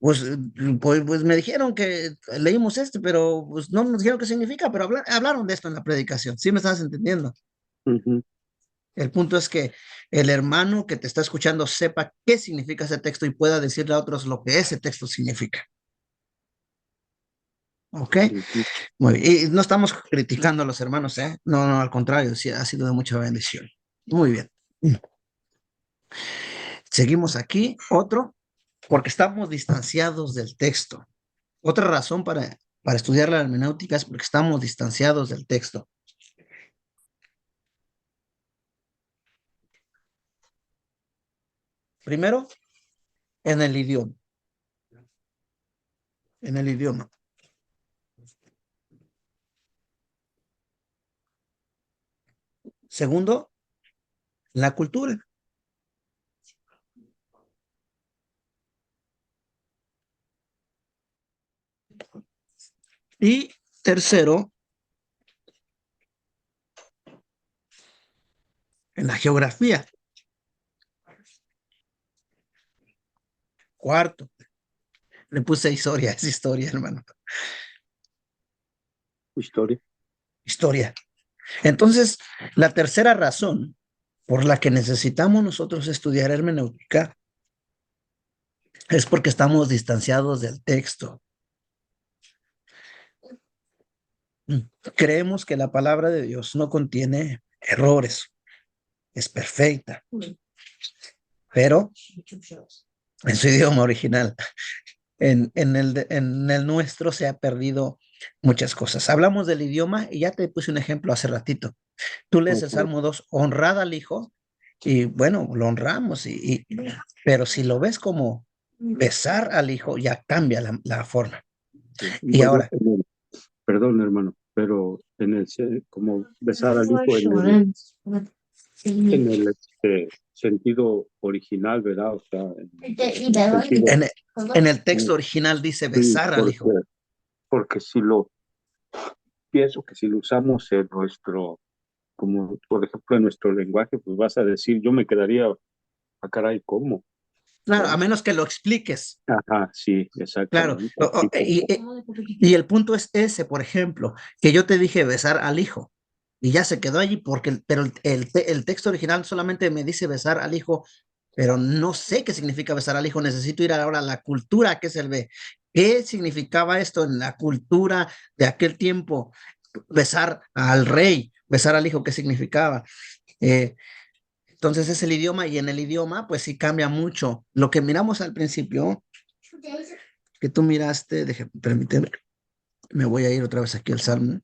pues me dijeron que leímos pero pues no nos dijeron qué significa, pero hablaron de esto en la predicación, ¿sí me estás entendiendo? ujú, El punto es que el hermano que te está escuchando sepa qué significa ese texto y pueda decirle a otros lo que ese texto significa. ¿Ok? ujú. Muy bien. Y no estamos criticando a los hermanos, ¿eh? No, no, al contrario, sí, ha sido de mucha bendición. Muy bien. Seguimos aquí. Otro, porque estamos distanciados del texto. Otra razón para estudiar la hermenéutica es porque estamos distanciados del texto. Primero, en el idioma. En el idioma. Segundo, la cultura. Y tercero, en la geografía. Cuarto, le puse historia, es historia, hermano. Historia. Historia. Entonces, la tercera razón por la que necesitamos nosotros estudiar hermenéutica es porque estamos distanciados del texto. Creemos que la palabra de Dios no contiene errores, es perfecta, pero en su idioma original, en el nuestro se ha perdido muchas cosas. Hablamos del idioma y ya te puse un ejemplo hace ratito. Tú lees el Ok. Salmo 2, honrad al Hijo, y bueno, lo honramos, pero si lo ves como besar al Hijo, ya cambia la forma. Y Bueno, ahora, perdón, hermano, pero como besar al hijo en el sentido original, ¿verdad? O sea, en el sentido, en, en el eh, texto original dice sí, besar al Hijo. porque si lo pienso que si lo usamos en nuestro, como por ejemplo en nuestro lenguaje, pues vas a decir, yo me quedaría, a caray, ¿cómo? Claro, a ¿Verdad? menos que lo expliques. Ajá, sí, Claro, exactamente. Así y el punto es ese, por ejemplo, que yo te dije besar al hijo y ya se quedó allí pero el texto original solamente me dice besar al hijo, pero no sé qué significa besar al hijo. Necesito ir ahora a la cultura que es el B. ¿Qué significaba esto en la cultura de aquel tiempo? Besar al rey, besar al hijo, ¿qué significaba? Eh, entonces es el idioma y en el idioma pues sí cambia mucho. Lo que miramos al principio que tú miraste, permíteme, me voy a ir otra vez aquí al Salmo.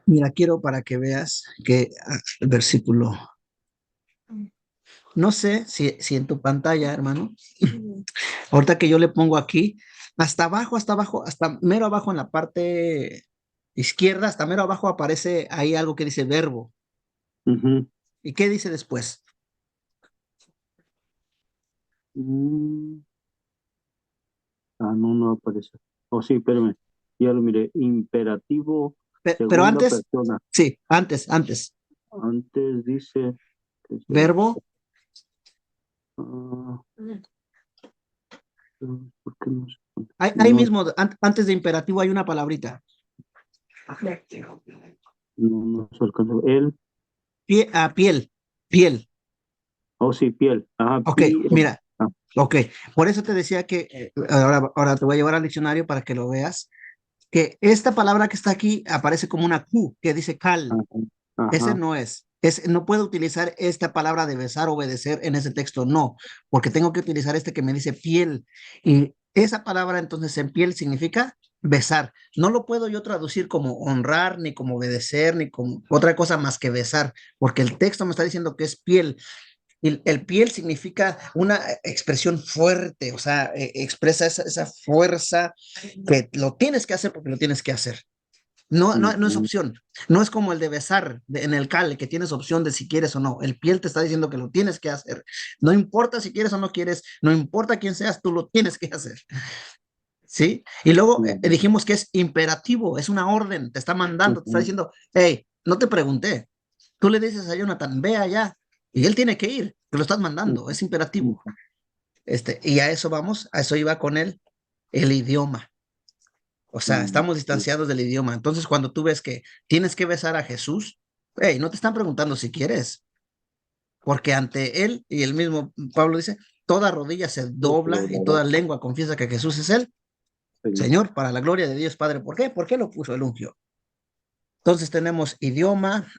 Mira, quiero para que veas que el versículo, no sé si en tu pantalla, hermano, ahorita que yo le pongo aquí, hasta abajo, hasta mero abajo en la parte izquierda, hasta mero abajo aparece ahí algo que dice verbo. Ujú. ¿Y qué dice después? Mm, no, no aparece. Oh, sí, espérame. Ya lo miré. Imperativo, Pero segunda antes, persona. sí, antes, Antes dice que verbo, ah, ¿por qué no se ahí no, mismo, antes de imperativo hay una palabrita. no se alcanza? Él, Piel, piel. oh sí, piel. Ajá, Ok, piel. mira, ok, por eso te decía que ahora te voy a llevar al diccionario para que lo veas, que esta palabra que está aquí aparece como una Q, que dice cal. Ajá, Ese ajá. no no puedo utilizar esta palabra de besar, obedecer en ese texto, no, porque tengo que utilizar este que me dice piel. Y esa palabra entonces en piel significa besar. No lo puedo yo traducir como honrar, ni como obedecer, ni como otra cosa más que besar, porque el texto me está diciendo que es piel. Y el piel significa una expresión fuerte, o sea, expresa esa fuerza que lo tienes que hacer porque lo tienes que hacer. No es Ujú, opción. No es como el de besar en el cale, que tienes opción de si quieres o no. El piel te está diciendo que lo tienes que hacer. No importa si quieres o no quieres, no importa quién seas, tú lo tienes que hacer. ¿Sí? Y luego ujú, dijimos que es imperativo, es una orden, te está mandando, te está ujú, diciendo, hey, no te pregunté. Tú le dices a Jonathan, ve allá, y él tiene que ir, te lo estás mandando, es imperativo. ujú, Y a eso vamos, a eso iba con él, el idioma. O sea, ujú, estamos distanciados del idioma. Entonces, cuando tú ves que tienes que besar a Jesús, hey, no te están preguntando si quieres, porque ante él, y el mismo Pablo dice, toda rodilla se dobla y toda lengua confiesa que Jesús es el Señor. Señor para la gloria de Dios Padre. ¿Por qué? ¿Por qué lo puso el ungió? Entonces tenemos idioma,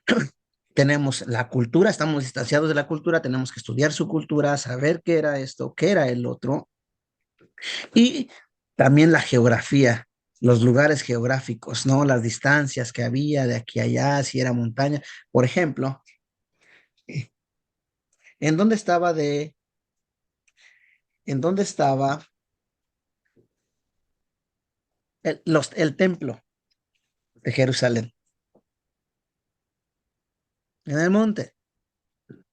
tenemos la cultura, estamos distanciados de la cultura, tenemos que estudiar su cultura, saber qué era esto, qué era el otro, y también la geografía, los lugares geográficos, ¿no? Las distancias que había de aquí a allá, si era montaña. Por ejemplo, ¿en dónde estaba en dónde estaba el templo de Jerusalén? En el monte,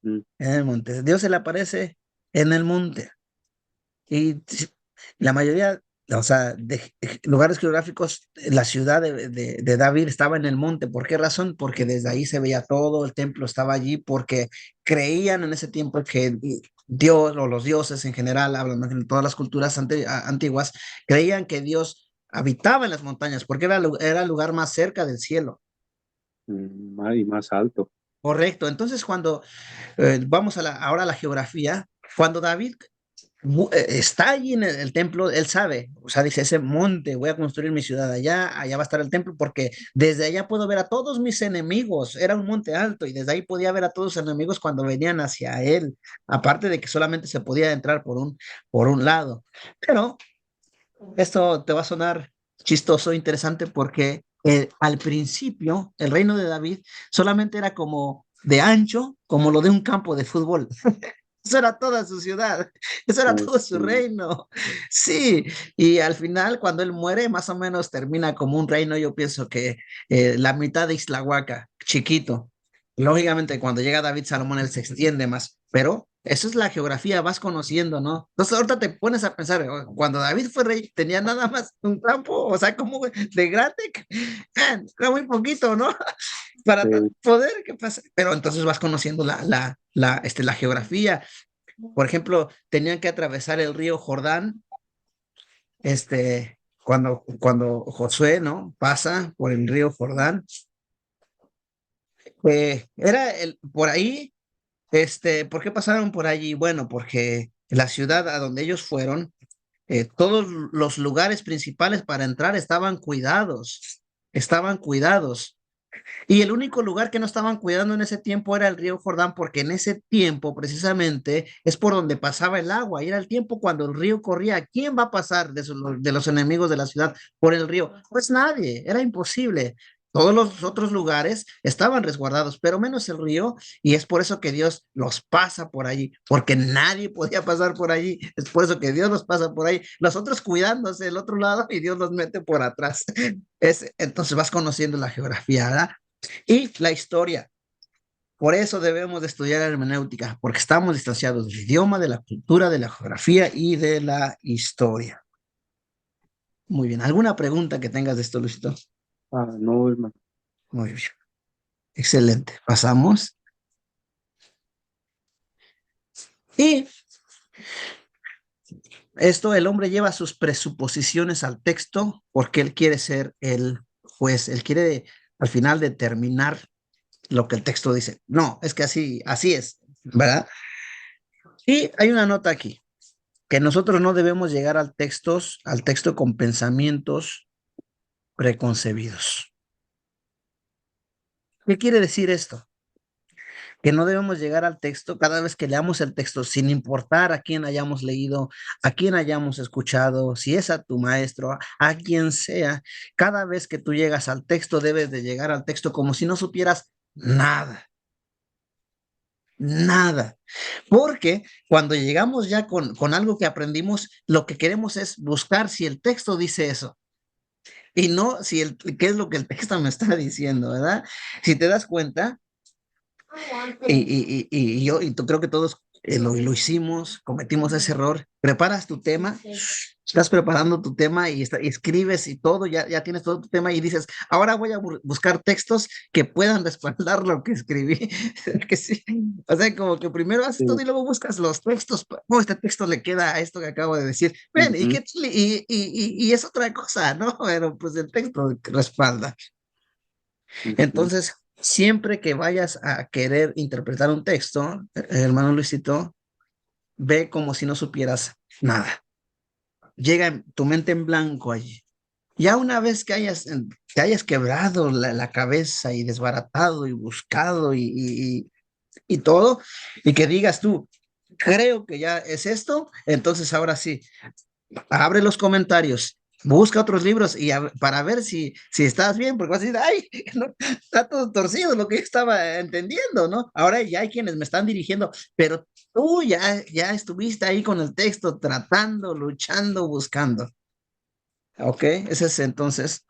Ujú, en el monte. Dios se le aparece en el monte. Y La mayoría, o sea, de lugares geográficos, la ciudad de David estaba en el monte. ¿Por qué razón? Porque desde ahí se veía todo, el templo estaba allí, porque creían en ese tiempo que Dios o los dioses en general, hablando de todas las culturas antiguas, creían que Dios habitaba en las montañas, porque era el lugar más cerca del cielo. Y más alto. Correcto. Entonces, cuando vamos ahora a la geografía, cuando David está allí en el templo, él sabe, o sea, dice, ese monte, voy a construir mi ciudad allá, allá va a estar el templo, porque desde allá puedo ver a todos mis enemigos, era un monte alto, y desde ahí podía ver a todos los enemigos cuando venían hacia él, aparte de que solamente se podía entrar por un lado. Pero esto te va a sonar chistoso, interesante, porque al principio el reino de David solamente era como de ancho, como lo de un campo de fútbol. Eso era toda su ciudad, eso era todo su Este, reino. Sí, y al final, cuando él muere, más o menos termina como un reino. Yo pienso que la mitad de Islahuaca, chiquito. Lógicamente, cuando llega David Salomón, él se extiende más, pero eso es la geografía, vas conociendo, ¿no? Entonces, ahorita te pones a pensar, cuando David fue rey, tenía nada más un campo, o sea, como de grande, era muy poquito, ¿no? Para tanto eh, poder, ¿qué pasa? Pero entonces vas conociendo la geografía. Por ejemplo, tenían que atravesar el río Jordán, cuando Josué, ¿no? Pasa por el río Jordán, por ahí, ¿por qué pasaron por allí? Bueno, porque la ciudad a donde ellos fueron, todos los lugares principales para entrar estaban cuidados. Y el único lugar que no estaban cuidando en ese tiempo era el río Jordán, porque en ese tiempo precisamente es por donde pasaba el agua, y era el tiempo cuando el río corría. ¿Quién va a pasar de los enemigos de la ciudad por el río? Pues nadie, era imposible. Todos los otros lugares estaban resguardados, pero menos el río, y es por eso que Dios los pasa por allí, porque nadie podía pasar por allí. Es por eso que Dios los pasa por ahí, los otros cuidándose del otro lado y Dios los mete por atrás. Entonces vas conociendo la geografía, ¿verdad? Y la historia. Por eso debemos de estudiar hermenéutica, porque estamos distanciados del idioma, de la cultura, de la geografía y de la historia. Muy bien. ¿Alguna pregunta que tengas de esto, Luisito? no, hermano. Muy bien. Excelente. Pasamos. Y esto, el hombre lleva sus presuposiciones al texto porque él quiere ser el juez. Él quiere al final determinar lo que el texto dice. No, es que así es, ¿verdad? Y hay una nota aquí, que nosotros no debemos llegar al texto con pensamientos preconcebidos. ¿Qué quiere decir esto? Que no debemos llegar al texto cada vez que leamos el texto, sin importar a quién hayamos leído, a quién hayamos escuchado, si es a tu maestro, a quien sea. Cada vez que tú llegas al texto, debes de llegar al texto como si no supieras nada, nada. Porque cuando llegamos ya con algo que aprendimos, lo que queremos es buscar si el texto dice eso. Y no si qué es lo que el texto me está diciendo, ¿verdad? Si te das cuenta, y tú creo que todos lo hicimos, cometimos ese error. Preparas tu tema, estás preparando tu tema y escribes y todo, ya tienes todo tu tema y dices, ahora voy a buscar textos que puedan respaldar lo que escribí. Que sí. O sea, como que primero haces todo y luego buscas los textos. Oh, este texto le queda a esto que acabo de decir. Ven, Ujú, y es otra cosa, ¿no? Pero pues el texto respalda. ujú. Entonces, siempre que vayas a querer interpretar un texto, hermano Luisito, ve como si no supieras nada. Llega tu mente en blanco allí. Ya una vez que hayas quebrado la cabeza y desbaratado y buscado y todo, y que digas tú, creo que ya es esto, entonces ahora sí, abre los comentarios, busca otros libros para ver si estás bien, porque vas a decir, ay, no, está todo torcido lo que yo estaba entendiendo, ¿no? Ahora ya hay quienes me están dirigiendo, pero tú ya estuviste ahí con el texto, tratando, luchando, buscando. ¿Ok? Ese es entonces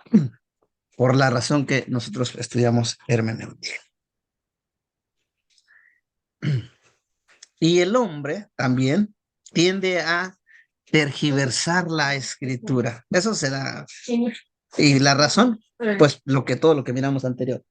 por la razón que nosotros estudiamos hermenéutica. Y el hombre también tiende a tergiversar la escritura. Eso se da. Y la razón, pues todo lo que miramos anterior.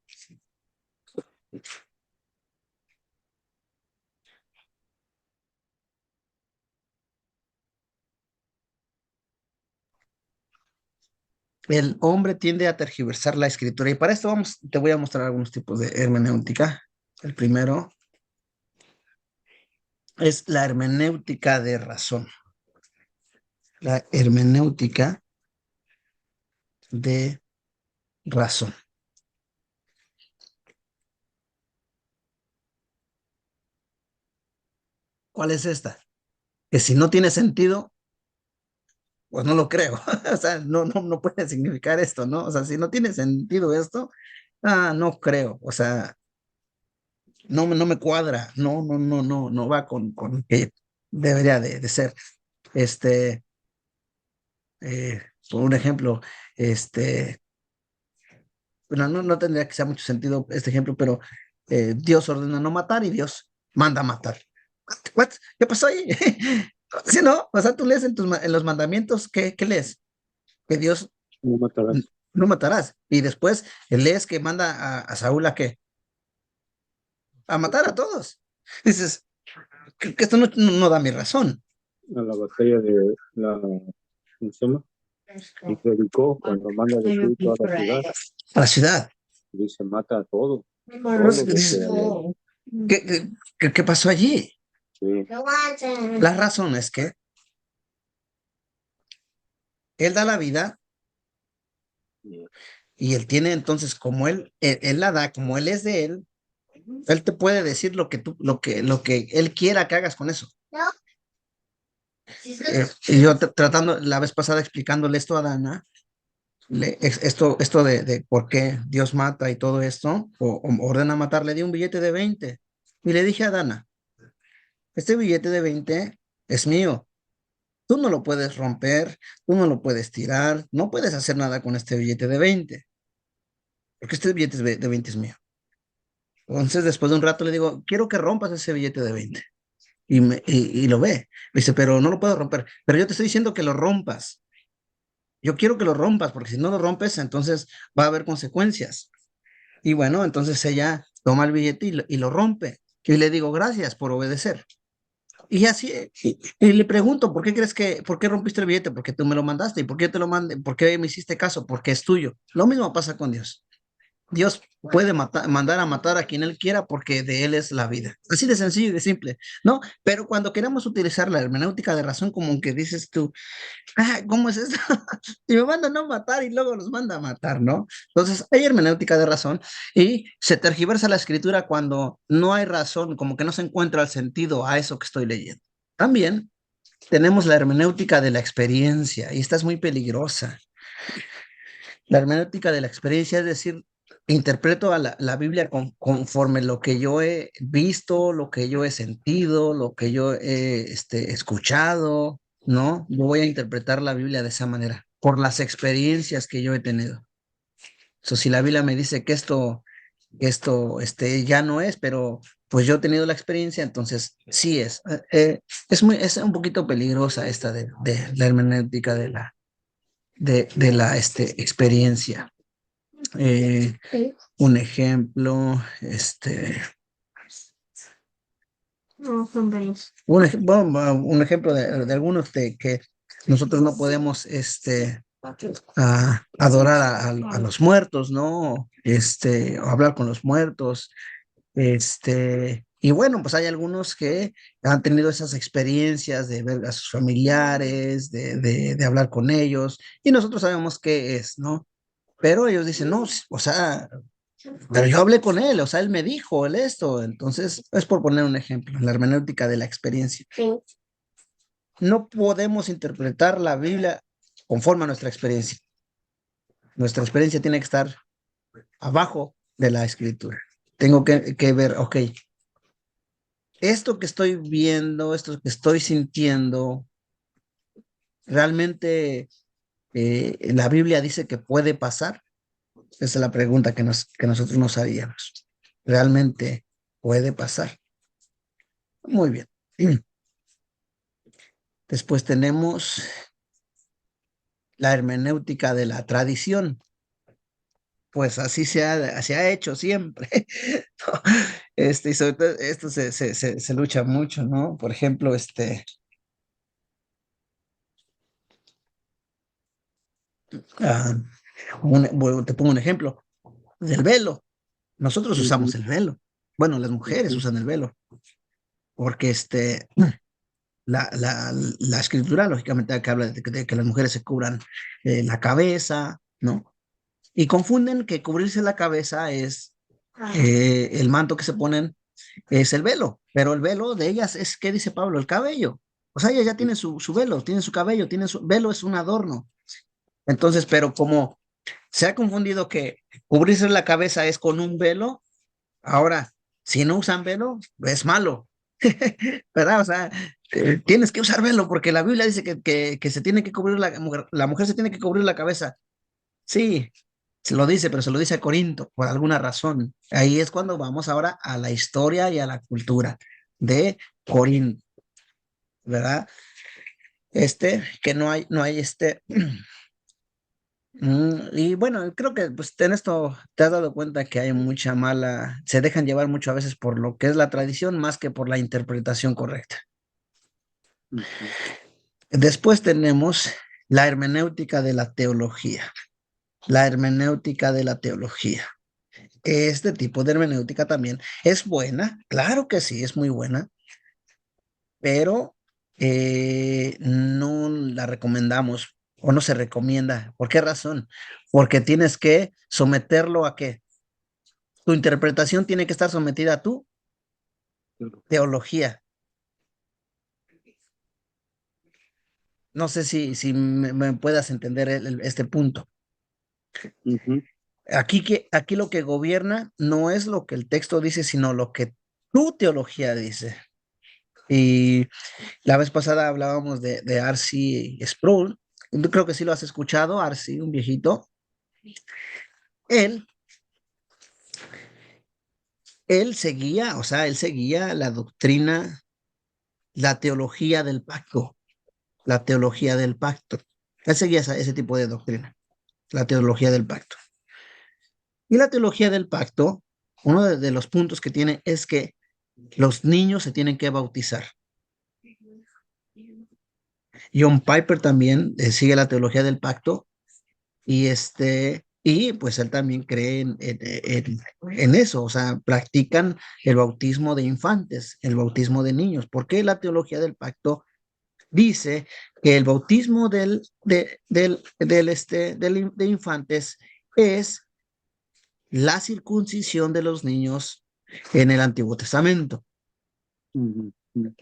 El hombre tiende a tergiversar la escritura y para esto te voy a mostrar algunos tipos de hermenéutica. El primero es la hermenéutica de razón. La hermenéutica de razón. ¿Cuál es esta? Que si no tiene sentido, pues no lo creo. O sea, no puede significar esto, ¿no? O sea, si no tiene sentido esto, no creo. O sea, no me cuadra. No va con lo que debería de ser. Este, por un ejemplo, bueno, no tendría que ser mucho sentido este ejemplo, pero Dios ordena no matar y Dios manda matar. What? ¿Qué pasó ahí? ¿Sí, no? O sea, tú lees en los mandamientos, ¿qué lees? Que Dios No matarás. no matarás. Y después lees que manda a Saúl a qué? A matar a todos. Dices, que esto no da mi razón. A la batalla de la, ¿cómo se llama? Y predicó cuando manda destruir toda la ciudad. A la ciudad. Dice, mata a todo. Dices, ¿qué pasó allí? Sí. La razón es que Él da la vida y Él tiene entonces, como él la da, como Él es de Él te puede decir lo que Él quiera que hagas con eso. Y yo tratando la vez pasada explicándole esto a Dana, esto de por qué Dios mata y todo esto, o ordena matar, le di un billete de 20 y le dije a Dana, este billete de 20 es mío, tú no lo puedes romper, tú no lo puedes tirar, no puedes hacer nada con este billete de 20 porque este billete de 20 es mío. Entonces después de un rato le digo, quiero que rompas ese billete de 20 y lo ve, me dice, pero no lo puedo romper, pero yo te estoy diciendo que lo rompas. Yo quiero que lo rompas, porque si no lo rompes, entonces va a haber consecuencias. Y bueno, entonces ella toma el billete y lo rompe. Y le digo, gracias por obedecer. Y así, y le pregunto, por qué rompiste el billete? Porque tú me lo mandaste. ¿Y por qué te lo mandé? ¿Por qué me hiciste caso? Porque es tuyo. Lo mismo pasa con Dios. Dios puede mandar a matar a quien Él quiera porque de Él es la vida. Así de sencillo y de simple, ¿no? Pero cuando queremos utilizar la hermenéutica de razón, como que dices tú, ¿cómo es eso? Y me mandan a no matar y luego los manda a matar, ¿no? Entonces, hay hermenéutica de razón y se tergiversa la escritura cuando no hay razón, como que no se encuentra el sentido a eso que estoy leyendo. También tenemos la hermenéutica de la experiencia y esta es muy peligrosa. La hermenéutica de la experiencia, es decir, interpreto a la Biblia conforme lo que yo he visto, lo que yo he sentido, lo que yo he escuchado, ¿no? Yo voy a interpretar la Biblia de esa manera, por las experiencias que yo he tenido. Si la Biblia me dice que esto ya no es, pero pues yo he tenido la experiencia, entonces sí es. Es un poquito peligrosa esta de la hermenéutica de la experiencia. Un ejemplo, un ejemplo de algunos que nosotros no podemos adorar a los muertos, ¿no? O hablar con los muertos. Y bueno, pues hay algunos que han tenido esas experiencias de ver a sus familiares, de hablar con ellos, y nosotros sabemos qué es, ¿no? Pero ellos dicen, no, o sea, pero yo hablé con él, o sea, él me dijo él esto, entonces es por poner un ejemplo, la hermenéutica de la experiencia. Sí. No podemos interpretar la Biblia conforme a nuestra experiencia. Nuestra experiencia tiene que estar abajo de la escritura. Tengo que ver, ok, esto que estoy viendo, esto que estoy sintiendo, ¿realmente la Biblia dice que puede pasar? Esa es la pregunta que nosotros nos haríamos. ¿Realmente puede pasar? Muy bien. Después tenemos la hermenéutica de la tradición. Pues así se ha hecho siempre. ¿No? Y sobre todo esto se lucha mucho, ¿no? Por ejemplo, ah, te pongo un ejemplo del velo. Nosotros Ujú, usamos el velo. Bueno, las mujeres ujú, usan el velo, porque la escritura, lógicamente, que habla de que las mujeres se cubran la cabeza, ¿no? Y confunden que cubrirse la cabeza es el manto que se ponen, es el velo, pero el velo de ellas es, ¿qué dice Pablo? El cabello. O sea, ella ya tiene su velo, tiene su cabello, tiene su velo, es un adorno. Entonces, pero como se ha confundido que cubrirse la cabeza es con un velo, ahora, si no usan velo, es malo. ¿Verdad? O sea, tienes que usar velo porque la Biblia dice que se tiene que cubrir la mujer se tiene que cubrir la cabeza. Sí, se lo dice, pero se lo dice a Corinto por alguna razón. Ahí es cuando vamos ahora a la historia y a la cultura de Corinto, ¿verdad? Que no hay y bueno, creo que pues en esto te has dado cuenta que hay mucha se dejan llevar mucho a veces por lo que es la tradición más que por la interpretación correcta. ujú. Después tenemos la hermenéutica de la teología. La hermenéutica de la teología. Este tipo de hermenéutica también es buena, claro que sí, es muy buena, pero no la recomendamos o no se recomienda. ¿Por qué razón? Porque tienes que someterlo a qué. Tu interpretación tiene que estar sometida a tu teología. No sé si me puedas entender este punto. Ujú, Aquí lo que gobierna no es lo que el texto dice, sino lo que tu teología dice. Y la vez pasada hablábamos de R.C. Sproul. Yo creo que sí lo has escuchado, R.C., un viejito. Él, él seguía, o sea, él seguía la doctrina, la teología del pacto, la teología del pacto. Él seguía ese tipo de doctrina, la teología del pacto. Y la teología del pacto, uno de los puntos que tiene es que los niños se tienen que bautizar. John Piper también sigue la teología del pacto y pues él también cree en eso, o sea, practican el bautismo de infantes, el bautismo de niños, porque la teología del pacto dice que el bautismo de infantes es la circuncisión de los niños en el Antiguo Testamento. ujú, ujú.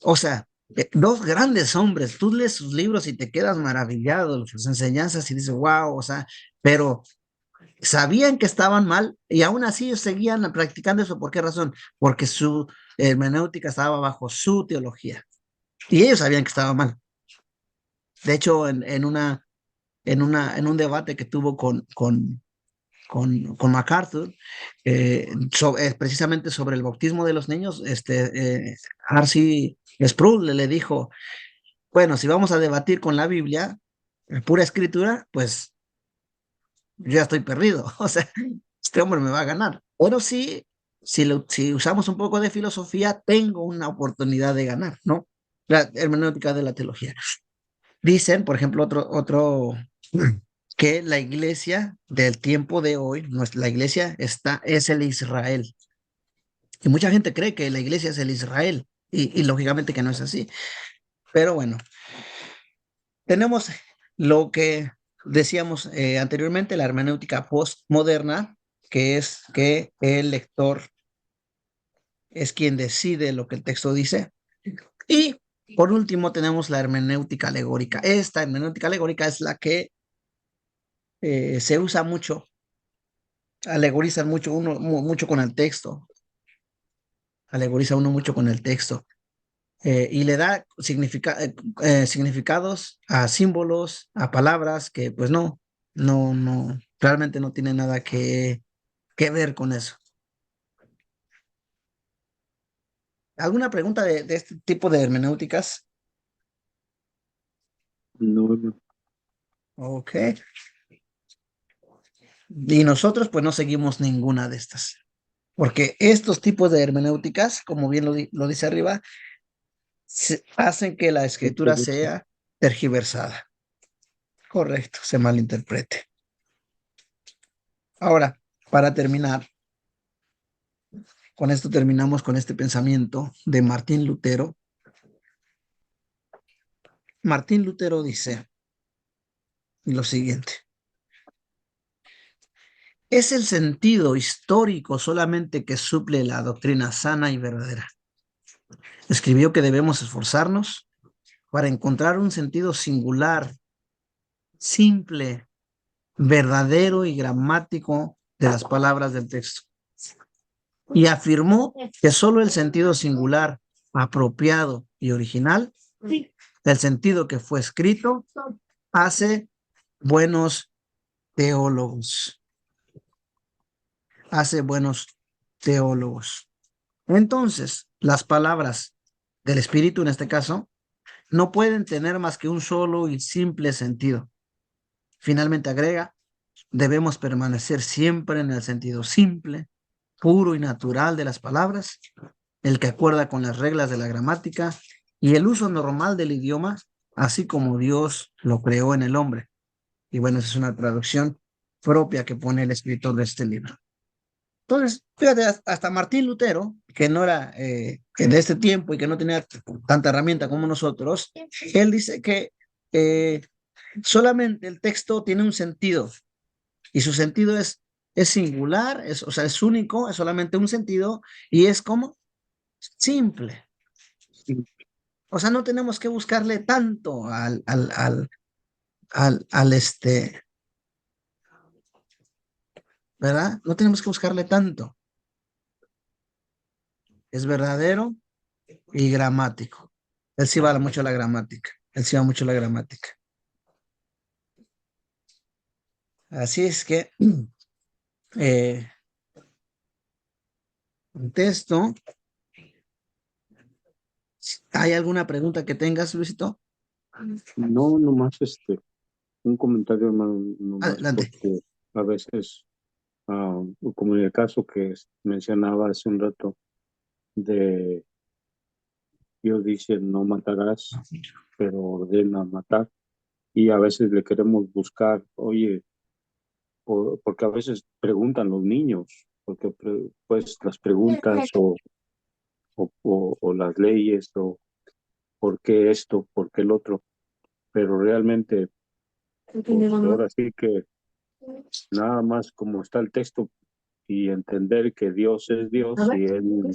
O sea, dos grandes hombres, tú lees sus libros y te quedas maravillado de sus enseñanzas y dices, wow, o sea, pero sabían que estaban mal y aún así ellos seguían practicando eso. ¿Por qué razón? Porque su hermenéutica estaba bajo su teología y ellos sabían que estaba mal. De hecho, en un debate que tuvo con MacArthur, precisamente sobre el bautismo de los niños, R.C. Sproul le dijo, bueno, si vamos a debatir con la Biblia, pura escritura, pues yo ya estoy perdido. O sea, este hombre me va a ganar. Bueno, sí, si usamos un poco de filosofía, tengo una oportunidad de ganar, ¿no? La hermenéutica de la teología. Dicen, por ejemplo, que la iglesia del tiempo de hoy, la iglesia es el Israel. Y mucha gente cree que la iglesia es el Israel, y lógicamente que no es así. Pero bueno, tenemos lo que decíamos anteriormente, la hermenéutica postmoderna, que es que el lector es quien decide lo que el texto dice. Y por último tenemos la hermenéutica alegórica. Esta hermenéutica alegórica es la que se usa mucho, alegorizan mucho mucho con el texto, alegoriza uno mucho con el texto. Y le da significados a símbolos, a palabras que pues no, realmente no tiene nada que ver con eso. ¿Alguna pregunta de este tipo de hermenéuticas? No, no. Ok. Y nosotros pues no seguimos ninguna de estas. Porque estos tipos de hermenéuticas, como bien lo dice arriba, hacen que la escritura sea tergiversada. Correcto, se malinterprete. Ahora, para terminar, con esto terminamos con este pensamiento de Martín Lutero. Martín Lutero dice lo siguiente: es el sentido histórico solamente que suple la doctrina sana y verdadera. Escribió que debemos esforzarnos para encontrar un sentido singular, simple, verdadero y gramático de las palabras del texto. Y afirmó que solo el sentido singular, apropiado y original, el sentido que fue escrito, hace buenos teólogos. Hace buenos teólogos. Entonces, las palabras del Espíritu, en este caso, no pueden tener más que un solo y simple sentido. Finalmente agrega, debemos permanecer siempre en el sentido simple, puro y natural de las palabras, el que acuerda con las reglas de la gramática y el uso normal del idioma, así como Dios lo creó en el hombre. Y bueno, esa es una traducción propia que pone el escritor de este libro. Entonces, fíjate, hasta Martín Lutero, que no era que de este tiempo y que no tenía tanta herramienta como nosotros, él dice que solamente el texto tiene un sentido y su sentido es singular, o sea, es único, es solamente un sentido y es como simple. O sea, no tenemos que buscarle tanto ¿verdad? No tenemos que buscarle tanto. Es verdadero y gramático. Él sí va mucho a la gramática. Él sí va mucho a la gramática. Así es que contesto. ¿Hay alguna pregunta que tengas, Luisito? No, nomás un comentario nomás, Adelante. porque a veces, como en el caso que mencionaba hace un rato, de Dios dice no matarás, pero ordena matar, y a veces le queremos buscar, oye, porque a veces preguntan los niños, porque pues las preguntas o las leyes, o por qué esto, por qué el otro, pero realmente, pues ahora sí que nada más como está el texto y entender que Dios es Dios y Él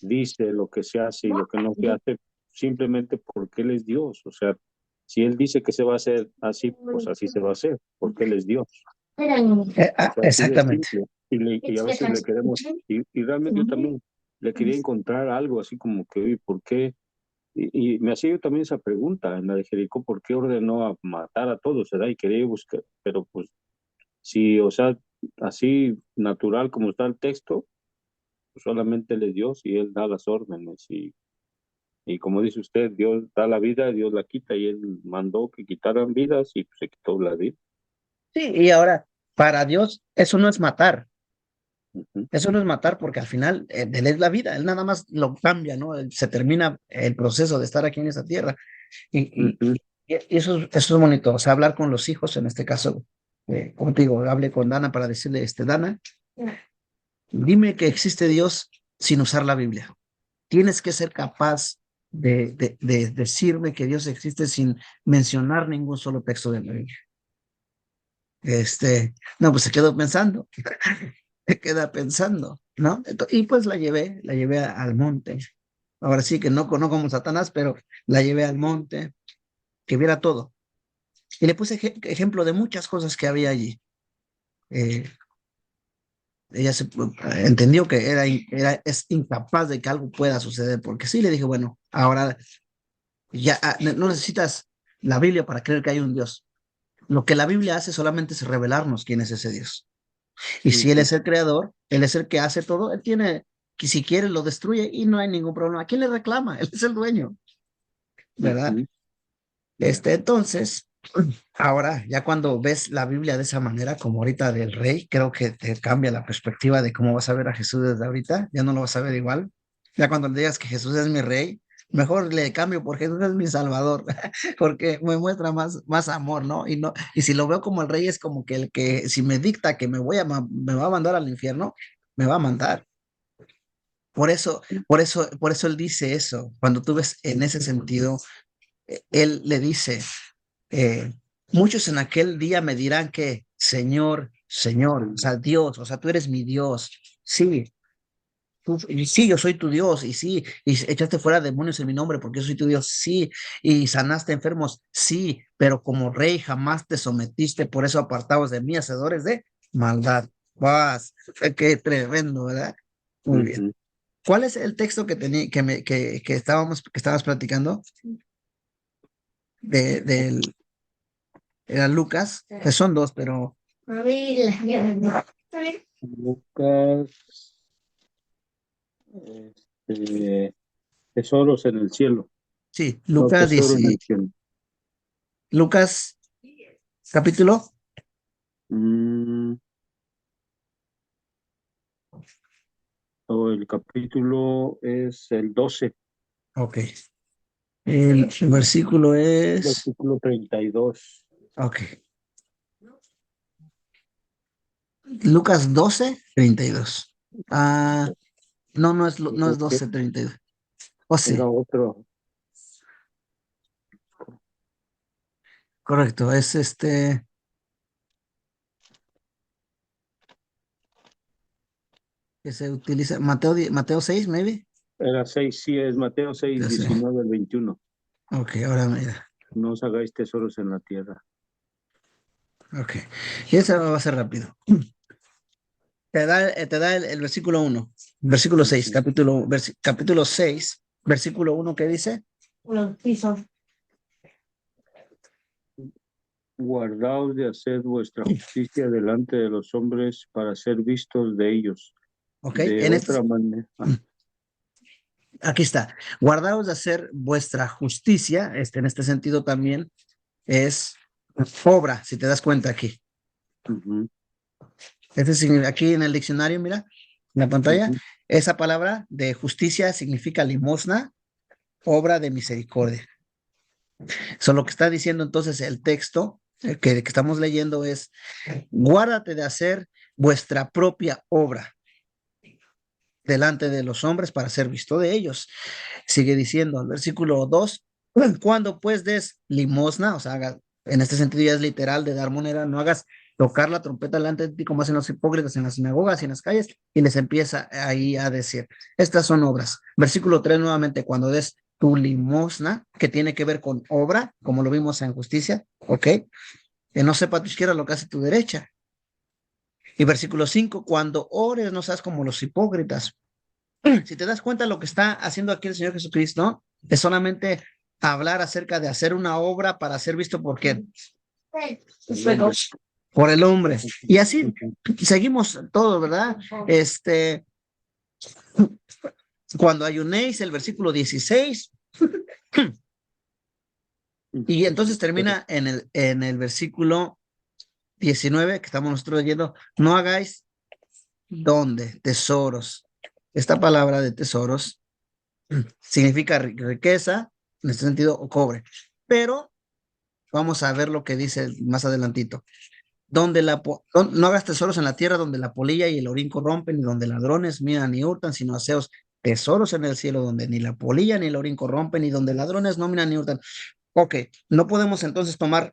dice lo que se hace y lo que no se hace simplemente porque Él es Dios. O sea, si Él dice que se va a hacer así, pues así se va a hacer, porque Él es Dios. O sea, así de Exactamente. simple. Y a veces le queremos, y realmente yo también le quería encontrar algo así como que, oye, ¿por qué? Y me hacía yo también esa pregunta en la de Jericó, ¿por qué ordenó a matar a todos? ¿Verdad? Y quería buscar, pero pues sí, o sea, así natural como está el texto, pues solamente Él es Dios y Él da las órdenes. Y como dice usted, Dios da la vida, Dios la quita y Él mandó que quitaran vidas y pues, se quitó la vida. Sí, y ahora, para Dios, eso no es matar. Ujú, Eso no es matar porque al final Él es la vida, Él nada más lo cambia, ¿no? Se termina el proceso de estar aquí en esta tierra. ujú, Y eso es bonito, o sea, hablar con los hijos, en este caso, como te digo, hablé con Dana para decirle, Dana, dime que existe Dios sin usar la Biblia. Tienes que ser capaz de decirme que Dios existe sin mencionar ningún solo texto de la Biblia. No, pues se quedó pensando, se queda pensando, ¿no? Y pues la llevé al monte. Ahora sí que no como Satanás, pero la llevé al monte, que viera todo. Y le puse ejemplo de muchas cosas que había allí. Eh, ella entendió que es incapaz de que algo pueda suceder, porque sí, le dije, bueno, ahora ya no necesitas la Biblia para creer que hay un Dios. Lo que la Biblia hace solamente es revelarnos quién es ese Dios. Y si Él ujú, es el creador, Él es el que hace todo, Él tiene, que si quiere lo destruye y no hay ningún problema. ¿A quién le reclama? Él es el dueño, ¿verdad? ujú. Entonces, ahora, ya cuando ves la Biblia de esa manera, como ahorita del rey, creo que te cambia la perspectiva de cómo vas a ver a Jesús desde ahorita. Ya no lo vas a ver igual. Ya cuando le digas que Jesús es mi rey, mejor le cambio por Jesús es mi salvador, porque me muestra más amor, ¿no? Y si lo veo como el rey, es como que el que, si me dicta que me va a mandar al infierno, me va a mandar. Por eso él dice eso. Cuando tú ves en ese sentido, él le dice, eh, muchos en aquel día me dirán que, Señor, Señor, o sea, Dios, o sea, tú eres mi Dios. Sí, y sí, yo soy tu Dios, y sí, y echaste fuera demonios en mi nombre porque yo soy tu Dios, sí, y sanaste enfermos, sí, pero como rey jamás te sometiste, por eso apartados de mí, hacedores de maldad. ¡Vas! ¡Qué tremendo!, ¿verdad? Muy bien. Ujú. ¿Cuál es el texto que tenía, que estabas platicando? Del Era Lucas, que son dos, pero Lucas, tesoros en el cielo, sí, no Lucas tesoro en 10, el cielo. Lucas capítulo, Mm, el capítulo es el 12, ok. El versículo es, versículo 32. ok, Lucas 12:32. Ah, no, no es Creo que 12:32. Oh, era sí, otro. correcto, es que se utiliza, Mateo 6, maybe. Era 6, sí, es Mateo 6, Ya sé. 19 al 21. Ok, ahora mira. No os hagáis tesoros en la tierra. Ok, y eso va a ser rápido. Te da el versículo 1, versículo 6, Ujú. capítulo 6, versículo 1, ¿qué dice? los pisos. Guardaos de hacer vuestra justicia delante de los hombres para ser vistos de ellos. Ok, De otra manera. aquí está. Guardaos de hacer vuestra justicia, en este sentido también es obra, si te das cuenta aquí. Ujú, Aquí en el diccionario, mira, en la pantalla, ujú, esa palabra de justicia significa limosna, obra de misericordia. Eso lo que está diciendo entonces el texto que estamos leyendo es, guárdate de hacer vuestra propia obra delante de los hombres para ser visto de ellos. Sigue diciendo el versículo 2, cuando pues des limosna, o sea, en este sentido ya es literal de dar moneda, no hagas tocar la trompeta delante de ti como hacen los hipócritas en las sinagogas y en las calles, y les empieza ahí a decir, estas son obras. Versículo 3 nuevamente, cuando des tu limosna, que tiene que ver con obra, como lo vimos en justicia, ¿ok? Que no sepa tu izquierda lo que hace tu derecha. Y versículo 5, cuando ores no seas como los hipócritas. Si te das cuenta, lo que está haciendo aquí el Señor Jesucristo es solamente hablar acerca de hacer una obra para ser visto por quién, por el hombre. Y así ujú, seguimos todo, ¿verdad? Cuando ayunéis, el versículo 16, y entonces termina en el versículo 19, que estamos nosotros leyendo, no hagáis ¿dónde? Tesoros. Esta palabra de tesoros significa riqueza, en este sentido, o cobre. Pero vamos a ver lo que dice más adelantito. No hagas tesoros en la tierra donde la polilla y el orín corrompen, y donde ladrones miran ni hurtan, sino haceos tesoros en el cielo donde ni la polilla ni el orín corrompen, y donde ladrones no miran ni hurtan. Ok, no podemos entonces tomar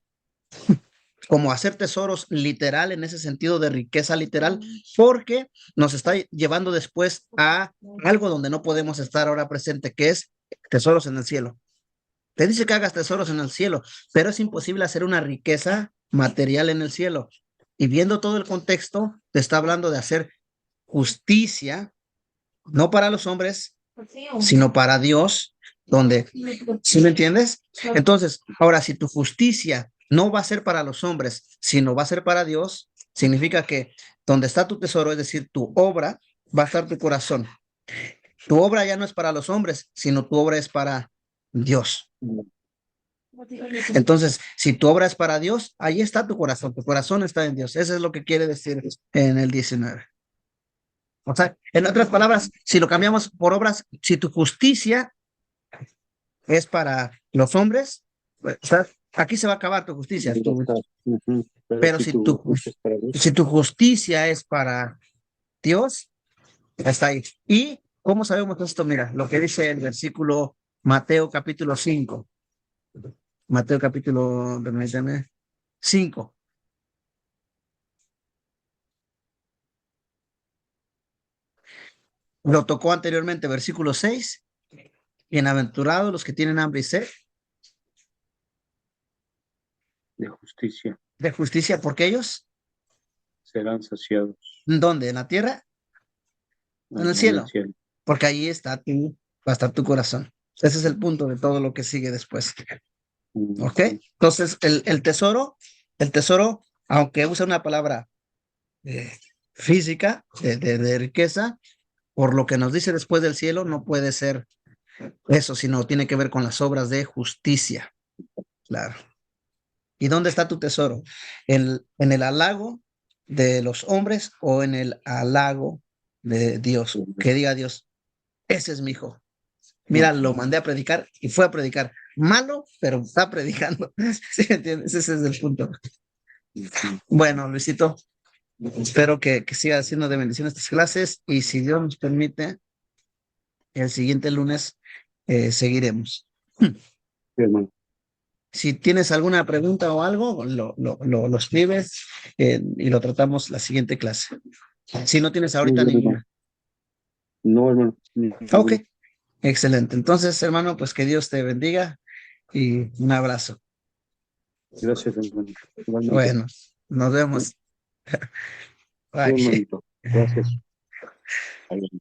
como hacer tesoros literal en ese sentido de riqueza literal, porque nos está llevando después a algo donde no podemos estar ahora presente, que es tesoros en el cielo. Te dice que hagas tesoros en el cielo, pero es imposible hacer una riqueza material en el cielo. Y viendo todo el contexto, te está hablando de hacer justicia, no para los hombres, sino para Dios, donde, ¿sí me entiendes? Entonces, ahora, si tu justicia no va a ser para los hombres, sino va a ser para Dios, significa que donde está tu tesoro, es decir, tu obra, va a estar tu corazón. Tu obra ya no es para los hombres, sino tu obra es para Dios. Entonces, si tu obra es para Dios, ahí está tu corazón está en Dios. Eso es lo que quiere decir en el 19. O sea, en otras palabras, si lo cambiamos por obras, si tu justicia es para los hombres, pues, o sea, aquí se va a acabar tu justicia. Pero si tu justicia es para Dios, está ahí. ¿Y cómo sabemos esto? Mira, lo que dice el versículo Mateo capítulo 5. Mateo capítulo, permíteme, 5. Lo tocó anteriormente, versículo 6. Bienaventurados los que tienen hambre y sed de justicia, porque ellos, serán saciados. ¿dónde? ¿En la tierra? En el cielo. Porque ahí va a estar tu corazón. Ese es el punto de todo lo que sigue después. ¿Ok? Entonces, el tesoro, aunque usa una palabra física de riqueza, por lo que nos dice después del cielo, no puede ser eso, sino tiene que ver con las obras de justicia. Claro. ¿Y dónde está tu tesoro? ¿En el halago de los hombres o en el halago de Dios? Que diga Dios, ese es mi hijo. Mira, lo mandé a predicar y fue a predicar. Malo, pero está predicando. ¿Sí entiendes? Ese es el punto. Bueno, Luisito, espero que siga siendo de bendición estas clases y si Dios nos permite, el siguiente lunes seguiremos. Sí, hermano. Si tienes alguna pregunta o algo, lo escribes y lo tratamos la siguiente clase. Si no tienes ahorita Muy bien, ninguna. No, hermano. Ok, excelente. Entonces, hermano, pues que Dios te bendiga y un abrazo. Gracias, hermano. Bueno, nos vemos. Bye. Gracias. Adiós.